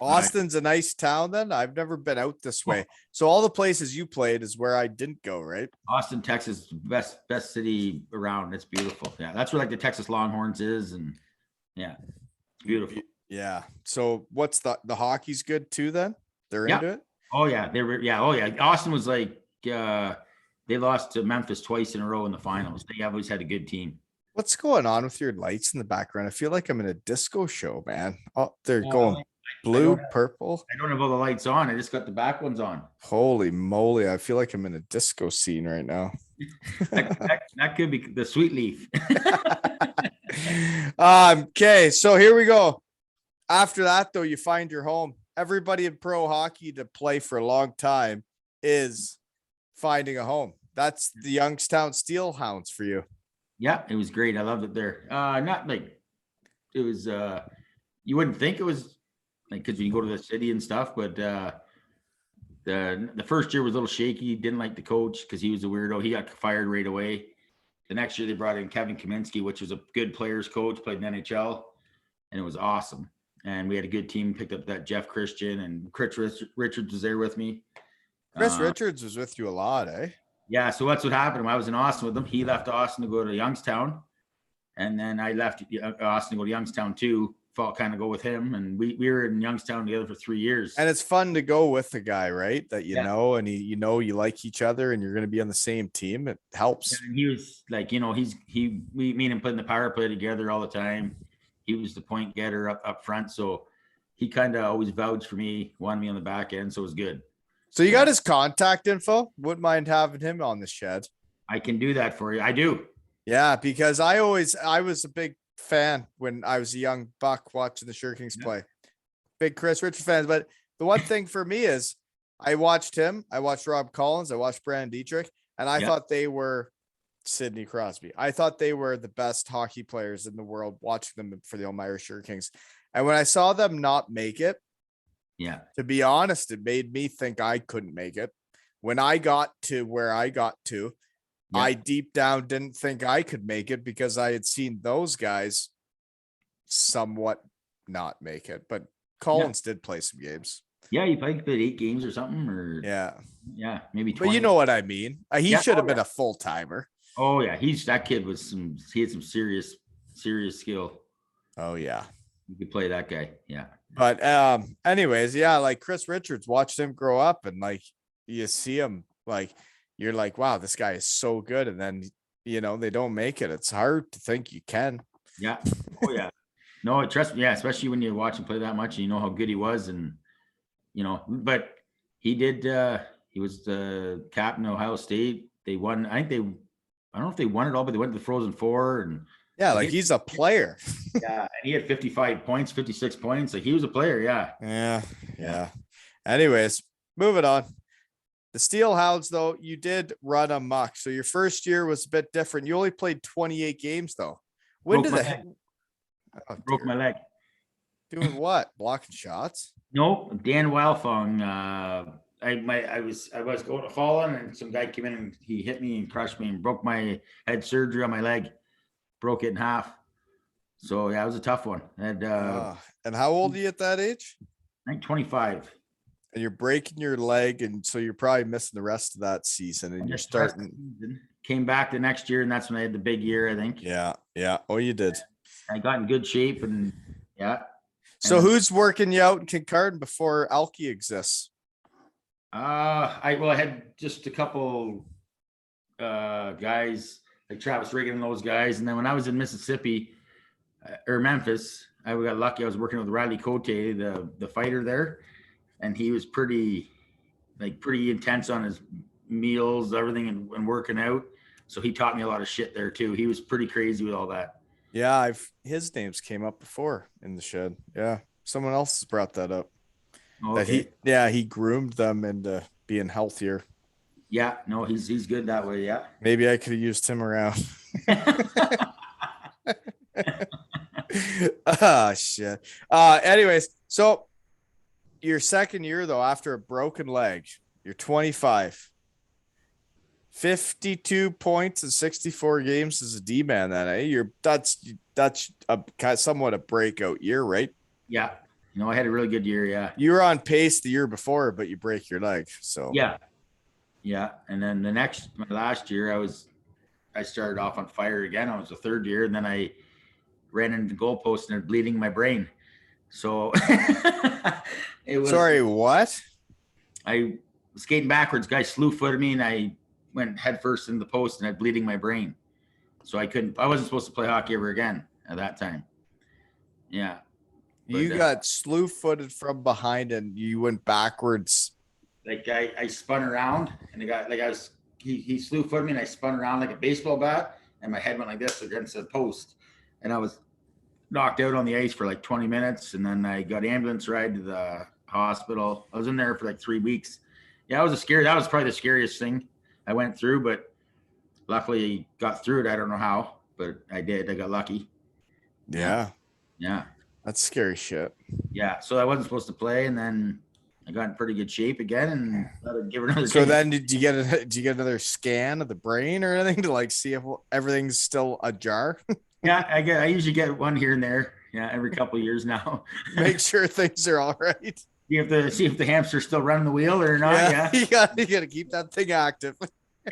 Austin's a nice town then. I've never been out this way. So all the places you played is where I didn't go, right? Austin, Texas, best city around. It's beautiful. Yeah. That's where like the Texas Longhorns is. And yeah, it's beautiful. Yeah. So what's the hockey's good too then? They're into it? Oh yeah. Oh yeah. Austin was like, they lost to Memphis twice in a row in the finals. They always had a good team. What's going on with your lights in the background? I feel like I'm in a disco show, man. Oh, they're going blue, purple. I don't have all the lights on. I just got the back ones on. Holy moly. I feel like I'm in a disco scene right now. that could be the sweet leaf. Okay. So here we go. After that, though, you find your home. Everybody in pro hockey to play for a long time is finding a home. That's the Youngstown Steelhounds for you. Yeah, it was great. I loved it there. Not like it was, you wouldn't think it was like, cause you go to the city and stuff, but, the first year was a little shaky. Didn't like the coach cause he was a weirdo. He got fired right away. The next year they brought in Kevin Kaminsky, which was a good players coach, played in the NHL, and it was awesome. And we had a good team, picked up that Jeff Christian, and Chris Richards was there with me. Chris Richards was with you a lot, eh? Yeah, so that's what happened. When I was in Austin with him, he left Austin to go to Youngstown. And then I left Austin to go to Youngstown too. Felt kind of go with him. And we were in Youngstown together for 3 years. And it's fun to go with the guy, right? That you know, and you like each other and you're going to be on the same team. It helps. And he was like, we me and him playing the power play together all the time. He was the point getter up front. So he kind of always vouched for me, wanted me on the back end. So it was good. So you got his contact info? Wouldn't mind having him on the shed. I can do that for you. I do. Yeah, because I was a big fan when I was a young buck watching the Sure Kings play. Big Chris Richards fans. But the one thing for me is I watched him. I watched Rob Collins. I watched Brandon Dietrich. And I thought they were Sidney Crosby. I thought they were the best hockey players in the world watching them for the Elmira Sure Kings. And when I saw them not make it, to be honest, it made me think I couldn't make it. When I got to where I got to, I deep down didn't think I could make it because I had seen those guys somewhat not make it. But Collins did play some games. Yeah, he played 8 games or something, or maybe 20. But you know what I mean. He should have been a full timer. Oh yeah, he had some serious skill. Oh yeah, you could play that guy. Yeah. But anyways, like Chris Richards, watched him grow up, and like you see him, like you're like, wow, this guy is so good, and then they don't make it. It's hard to think you can. Yeah. Oh yeah. No, trust me. Yeah, especially when you watch him play that much, and you know how good he was, and but he did. He was the captain of Ohio State. They won. I don't know if they won it all, but they went to the Frozen Four, and he's a player. Yeah, and he had 55 points, 56 points. Like he was a player. Yeah. Anyways, moving on. The Steelhounds, though, you did run a muck. So your first year was a bit different. You only played 28 games, though. When Broke did my they? leg. Oh, Broke dear. my leg. Doing what? Blocking shots? No, Dan Wildfong. I was going to fall on, and some guy came in and he hit me and crushed me and broke my. I had surgery on my leg, broke it in half. So yeah, it was a tough one. I had And how old are you at that age? I think 25. And you're breaking your leg, and so you're probably missing the rest of that season. And you're starting. Came back the next year, and that's when I had the big year. I think. Yeah. Oh, you did. I got in good shape, and yeah. So who's working you out in Kincardine before Alki exists? I had just a couple guys like Travis Reagan and those guys, and then when I was in Mississippi or Memphis, I got lucky. I was working with Riley Cote, the fighter there, and he was pretty intense on his meals, everything, and working out. So he taught me a lot of shit there too. He was pretty crazy with all that. Yeah, his names came up before in the shed. Yeah, someone else has brought that up. Okay. That he groomed them into being healthier. Yeah, no, he's good that way. Yeah. Maybe I could have used him around. Oh shit. Anyways, so your second year though, after a broken leg, you're 25. 52 points in 64 games as a D-man then, eh? That's somewhat a breakout year, right? Yeah. I had a really good year. Yeah. You were on pace the year before, but you break your leg. So yeah. And then my last year, I started off on fire again. I was the third year, and then I ran into the goalpost and bleeding my brain. So it was. Sorry, what? I was skating backwards. Guy slew-footed me, and I went head first in the post, and I had bleeding my brain. So I wasn't supposed to play hockey ever again at that time. Yeah. You got slew-footed from behind, and you went backwards. Like I spun around, and the guy, he slew-footed me, and I spun around like a baseball bat, and my head went like this against the post, and I was knocked out on the ice for like 20 minutes, and then I got ambulance ride to the hospital. I was in there for like 3 weeks. Yeah, that was probably the scariest thing I went through, but luckily I got through it. I don't know how, but I did. I got lucky. Yeah. That's scary shit. Yeah. So I wasn't supposed to play, and then I got in pretty good shape again, and thought I'd give it another. So then, did you get another scan of the brain or anything to like see if everything's still ajar? Yeah, I usually get one here and there. Yeah, every couple of years now. Make sure things are all right. You have to see if the hamster's still running the wheel or not. Yeah. You gotta keep that thing active.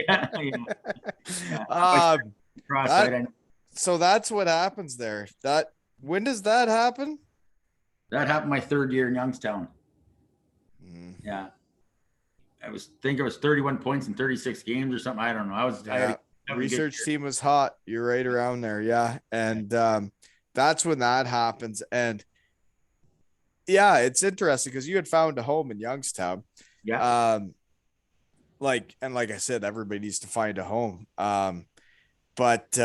Yeah. So that's what happens there. When does that happen? That happened my third year in Youngstown. Yeah. I was 31 points in 36 games or something. I don't know. Research team was hot. You're right around there. Yeah. And that's when that happens. And yeah, it's interesting because you had found a home in Youngstown. Yeah. Like I said, everybody needs to find a home. But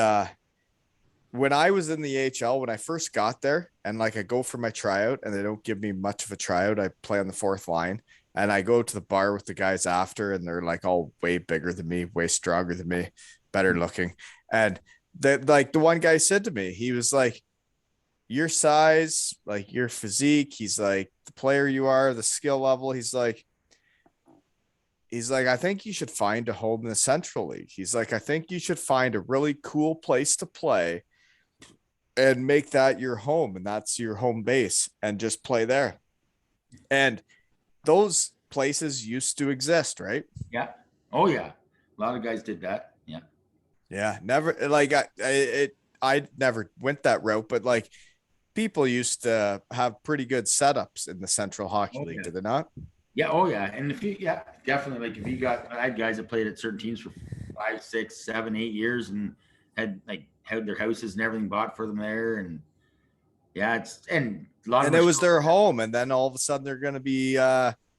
when I was in the HL, when I first got there, and like I go for my tryout and they don't give me much of a tryout, I play on the fourth line, and I go to the bar with the guys after, and they're like all way bigger than me, way stronger than me, better looking. And the one guy said to me, he was like, your size, like your physique, he's like, the player you are, the skill level, he's like, I think you should find a home in the Central League. He's like, I think you should find a really cool place to play and make that your home, and that's your home base, and just play there. And those places used to exist, right? Yeah. Oh yeah. A lot of guys did that. Yeah. Yeah. Never like I never went that route, but like people used to have pretty good setups in the Central Hockey League, did they not? Yeah. Oh yeah. And definitely. Like if you I had guys that played at certain teams for 5, 6, 7, 8 years and had their houses and everything bought for them there. And yeah, it was their home. And then all of a sudden they're going to be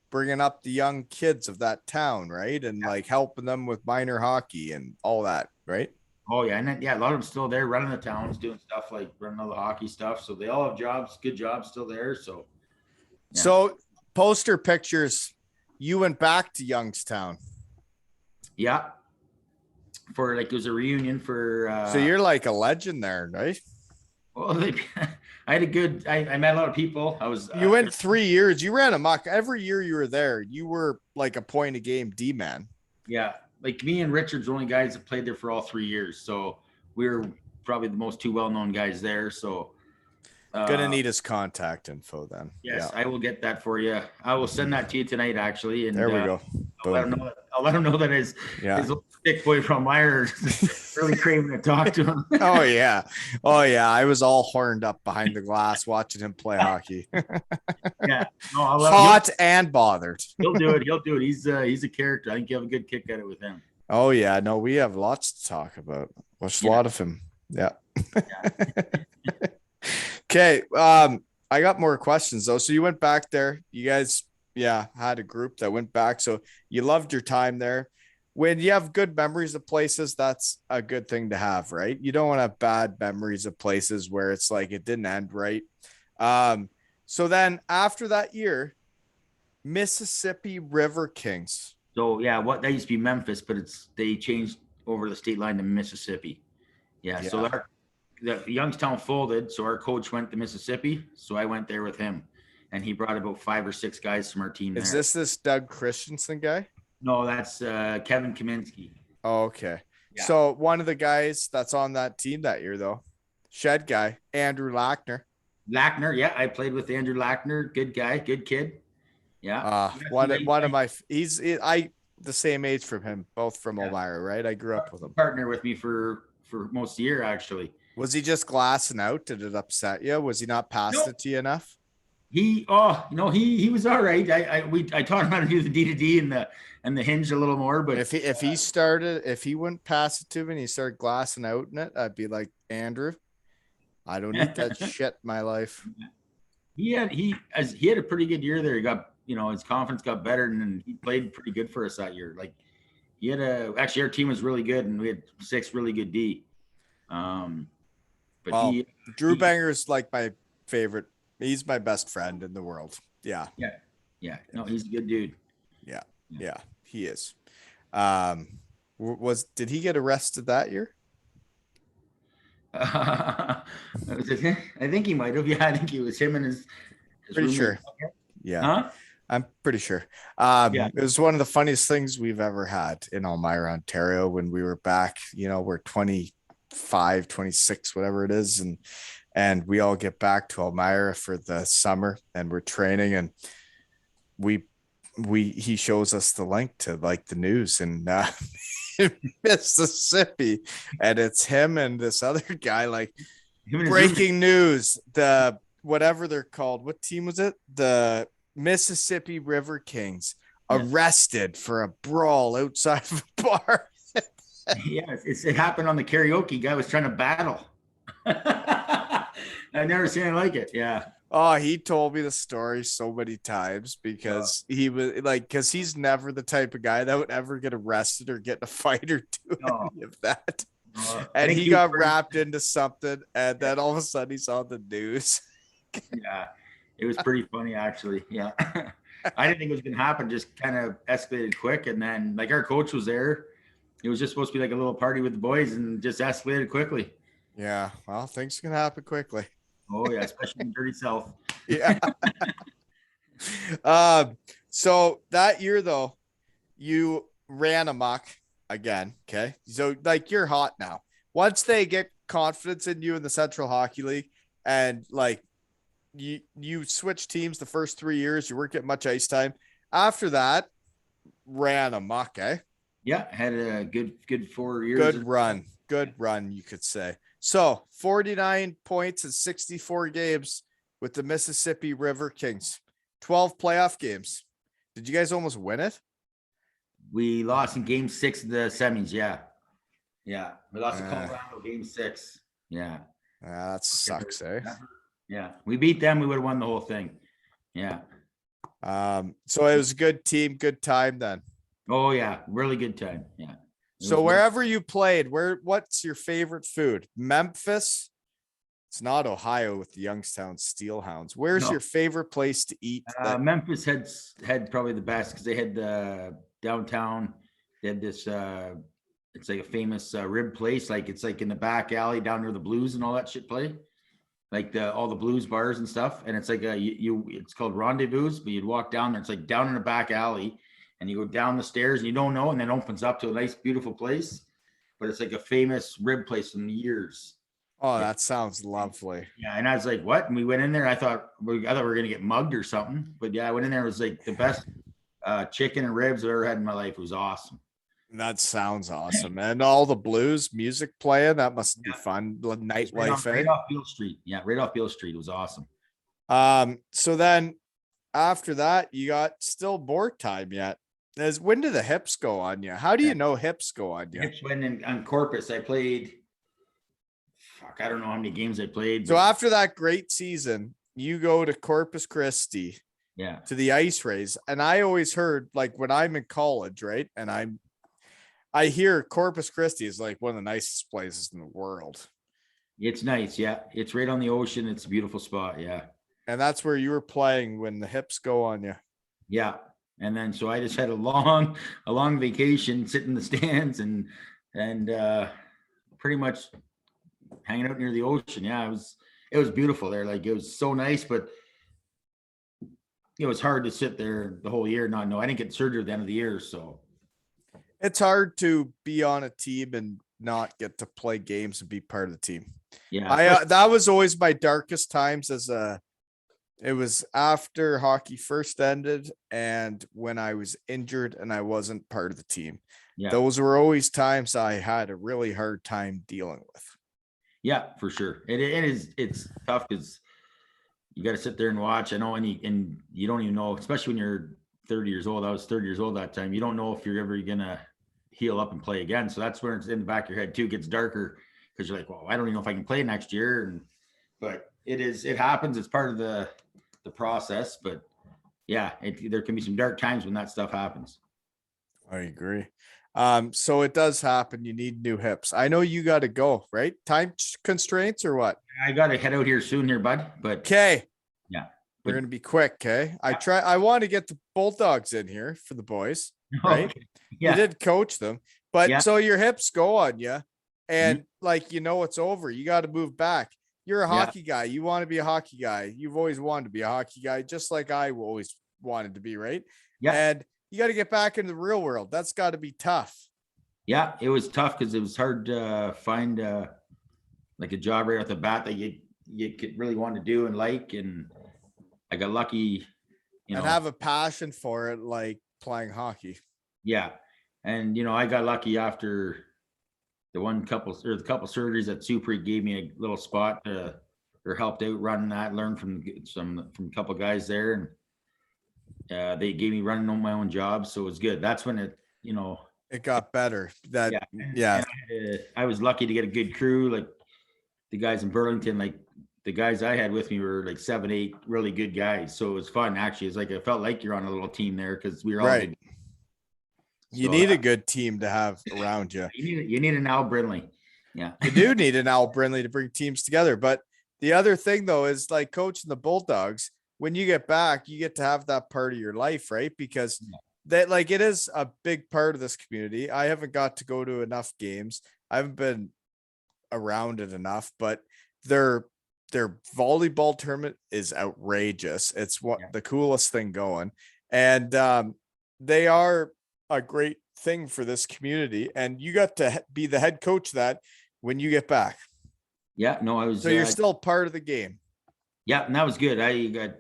bringing up the young kids of that town. Right. And like helping them with minor hockey and all that. Right. Oh yeah. And then, a lot of them still there running the towns, doing stuff like running all the hockey stuff. So they all have jobs, good jobs still there. So, yeah. So poster pictures, you went back to Youngstown. Yeah. For like, it was a reunion for. So you're like a legend there, right? Well, I had a good. I met a lot of people. I was. You went 3 years. You ran amok every year you were there. You were like a point a game D man. Yeah, like me and Richard's the only guys that played there for all 3 years. So we were probably the most two well-known guys there. So Gonna need his contact info then. yes, Yeah. I will get that for you. I will send that to you tonight, actually. And There we go. I'll let him know that. I'll let him know that his little stick boy from Meyer is really craving to talk to him. Oh yeah. I was all horned up behind the glass watching him play hockey. Yeah, no, hot and bothered. He'll do it. He'll do it. He's a character. I think you have a good kick at it with him. Oh yeah, no, we have lots to talk about. Watched a lot of him. Yeah. Okay. I got more questions though. So you went back there. You guys, had a group that went back. So you loved your time there. When you have good memories of places, that's a good thing to have, right? You don't want to have bad memories of places where it's like it didn't end right. So then after that year, Mississippi River Kings. So what that used to be Memphis, but they changed over the state line to Mississippi. Yeah. So the Youngstown folded, so our coach went to Mississippi. So I went there with him, and he brought about 5 or 6 guys from our team. Is this Doug Christensen guy? No, that's Kevin Kaminsky. Oh, okay. Yeah. So one of the guys that's on that team that year, though, Shed guy, Andrew Lackner. Yeah, I played with Andrew Lackner. Good guy, good kid. Yeah. One of my he's the same age from him, both from Elmira, right? I grew up with him. Partner with me for most of the year, actually. Was he just glassing out? Did it upset you? Was he not passing it to you enough? He was all right. I taught him how to do the D and the hinge a little more, but if he wouldn't pass it to me and he started glassing out in it, I'd be like, Andrew, I don't need that shit in my life. He had a pretty good year there. He got, his confidence got better, and he played pretty good for us that year. Like actually our team was really good, and we had 6 really good D. But Drew Banger's like my favorite. He's my best friend in the world. Yeah. Yeah. No, he's a good dude. Yeah, he is. Did he get arrested that year? I think he might have. Yeah, I think he was him and his pretty sure. Yeah. Huh? I'm pretty sure. It was one of the funniest things we've ever had in Elmira, Ontario, when we were back. We're 25, 26, whatever it is, and we all get back to Elmira for the summer, and we're training, and he shows us the link to like the news in Mississippi, and it's him and this other guy, like breaking news, the whatever they're called. What team was it? The Mississippi River Kings arrested for a brawl outside of a bar. It happened on the karaoke. Guy was trying to battle. I've never seen it like it. Yeah. Oh, he told me the story so many times because he was like, because he's never the type of guy that would ever get arrested or get in a fight or do any of that. And he got wrapped into something, and then all of a sudden he's on the news. Yeah, it was pretty funny, actually. Yeah. I didn't think it was going to happen. Just kind of escalated quick. And then like our coach was there. It was just supposed to be like a little party with the boys, and just escalated quickly. Yeah. Well, things can happen quickly. Oh yeah, especially in dirty South. Yeah. So that year though, you ran amok again. Okay. So like you're hot now. Once they get confidence in you in the Central Hockey League, and like you switch teams the first 3 years, you weren't getting much ice time. After that, ran amok, Yeah, had a good 4 years. Good run, you could say. So 49 points in 64 games with the Mississippi River Kings, 12 playoff games. Did you guys almost win it? We lost in game 6 of the semis. Yeah. We lost to Colorado game 6. Yeah. That sucks, Yeah. We beat them. We would have won the whole thing. Yeah. So it was a good team, good time then. Oh yeah. Really good time. Yeah. So wherever you played, what's your favorite food? Memphis? It's not Ohio with the Youngstown Steelhounds. Where's your favorite place to eat? Memphis had probably the best because they had downtown. They had this. It's like a famous rib place. Like it's like in the back alley down near the Blues and all that shit play. like all the blues bars and stuff. And it's like it's called Rendezvous, but you'd walk down there. It's like down in a back alley, and you go down the stairs and you don't know, and then it opens up to a nice, beautiful place. But it's like a famous rib place from the years. Oh, that sounds lovely. Yeah, and I was like, "What?" And we went in there. I thought we were gonna get mugged or something. But yeah, I went in there. It was like the best chicken and ribs I've ever had in my life. It was awesome. That sounds awesome. And all the blues music playing, that must be fun. Right Nightlife, right off Beale Street. Yeah, right off Beale Street. It was awesome. So then after that, you got still board time yet. When do the hips go on you? How do you know hips go on you? Hips went on Corpus. I played, I don't know how many games I played. So after that great season, you go to Corpus Christi, yeah, to the ice race. And I always heard, like, when I'm in college, right? And I hear Corpus Christi is like one of the nicest places in the world. It's nice. Yeah. It's right on the ocean. It's a beautiful spot. Yeah. And that's where you were playing when the hips go on you. Yeah. And then, so I just had a long vacation, sitting in the stands and pretty much hanging out near the ocean. Yeah. It was beautiful there. Like, it was so nice, but it was hard to sit there the whole year. Not know. I didn't get surgery at the end of the year. So it's hard to be on a team and not get to play games and be part of the team. Yeah. That was always my darkest times it was after hockey first ended and when I was injured and I wasn't part of the team. Yeah. Those were always times I had a really hard time dealing with. Yeah, for sure. It's tough because you got to sit there and watch. I know, and you don't even know, especially when you're 30 years old. I was 30 years old that time. You don't know if you're ever gonna heal up and play again. So that's where it's in the back of your head too. It gets darker because you're like, well, I don't even know if I can play next year. But it happens. It's part of the process. But yeah, there can be some dark times when that stuff happens. I agree. So it does happen. You need new hips. I know you got to go, right? Time constraints or what? I got to head out here soon here, bud. But okay. Yeah. We're going to be quick. Okay. Yeah. I want to get the Bulldogs in here for the boys, right? Okay. Yeah. You did coach them, but Yeah. so your hips go on you and like, it's over. You got to move back. You're a hockey guy. You want to be a hockey guy. You've always wanted to be a hockey guy, just like I always wanted to be, right? Yeah. And you got to get back into the real world. That's got to be tough. Yeah, it was tough because it was hard to find like a job right off the bat that you could really want to do and like. And I got lucky, and have a passion for it, like playing hockey. Yeah, and I got lucky after the couple surgeries that Supre gave me a little spot or helped out running that. Learned from a couple guys there, and they gave me running on my own job, so it was good. That's when it got better. And I was lucky to get a good crew, like the guys in Burlington. Like the guys I had with me were like 7, 8 really good guys, so it was fun. Actually, it's like I felt like you're on a little team there because we were all right. Good. You need a good team to have around you. You need an Al Brindley. Yeah, you do need an Al Brindley to bring teams together. But the other thing though is like coaching the Bulldogs. When you get back, you get to have that part of your life, right? Because that, like, it is a big part of this community. I haven't got to go to enough games. I haven't been around it enough, but their volleyball tournament is outrageous. It's the coolest thing going. And they are a great thing for this community. And you got to be the head coach of that when you get back. Yeah, no, I was. So you're still part of the game. Yeah, and that was good. I got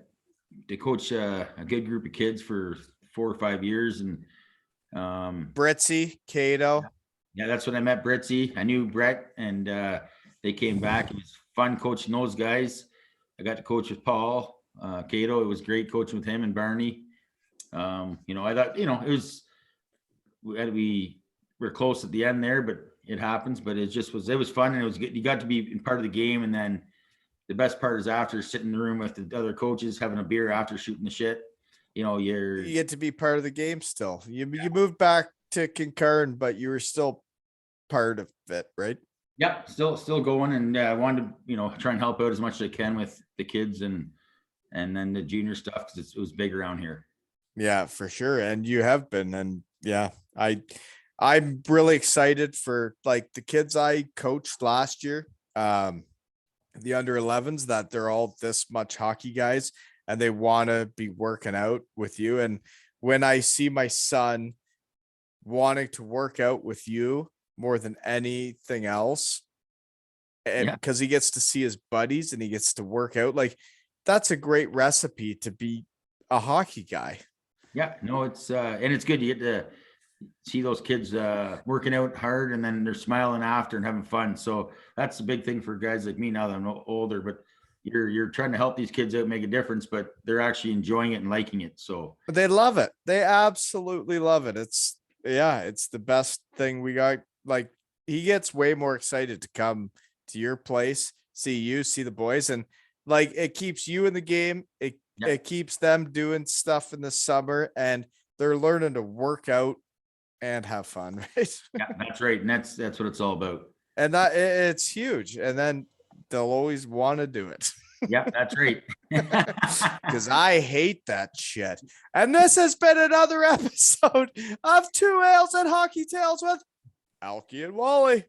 to coach a good group of kids for 4 or 5 years, and Britzy, Cato. Yeah, that's when I met Britzy. I knew Brett, and they came back. It was fun coaching those guys. I got to coach with Paul Cato. It was great coaching with him and Barney. I thought it was we were close at the end there, but it happens. But it was fun, and it was good. You got to be part of the game, and then the best part is after sitting in the room with the other coaches, having a beer after shooting the shit. You get to be part of the game still. You moved back to Kincardine, but you were still part of it, right? Yeah, still going, and I wanted to try and help out as much as I can with the kids and then the junior stuff because it was big around here. Yeah, for sure, and you have been, and yeah, I'm really excited for like the kids I coached last year. the under 11s that they're all this much hockey guys and they want to be working out with you. And when I see my son wanting to work out with you more than anything else, and Yeah. because he gets to see his buddies and he gets to work out, like that's a great recipe to be a hockey guy. Yeah, no, it's and it's good. You get to see those kids working out hard and then they're smiling after and having fun. So that's the big thing for guys like me now that I'm older, but you're trying to help these kids out, make a difference, but they're actually enjoying it and liking it. So They love it. They absolutely love it. It's the best thing we got. Like he gets way more excited to come to your place, see you, see the boys, and like it keeps you in the game. yeah, It keeps them doing stuff in the summer and they're learning to work out and have fun, right? yeah, that's right. And that's what it's all about. And it's huge. And then they'll always want to do it. Yeah, that's right. Because I hate that shit. And this has been another episode of Two Ales and Hockey Tales with Alky and Wally.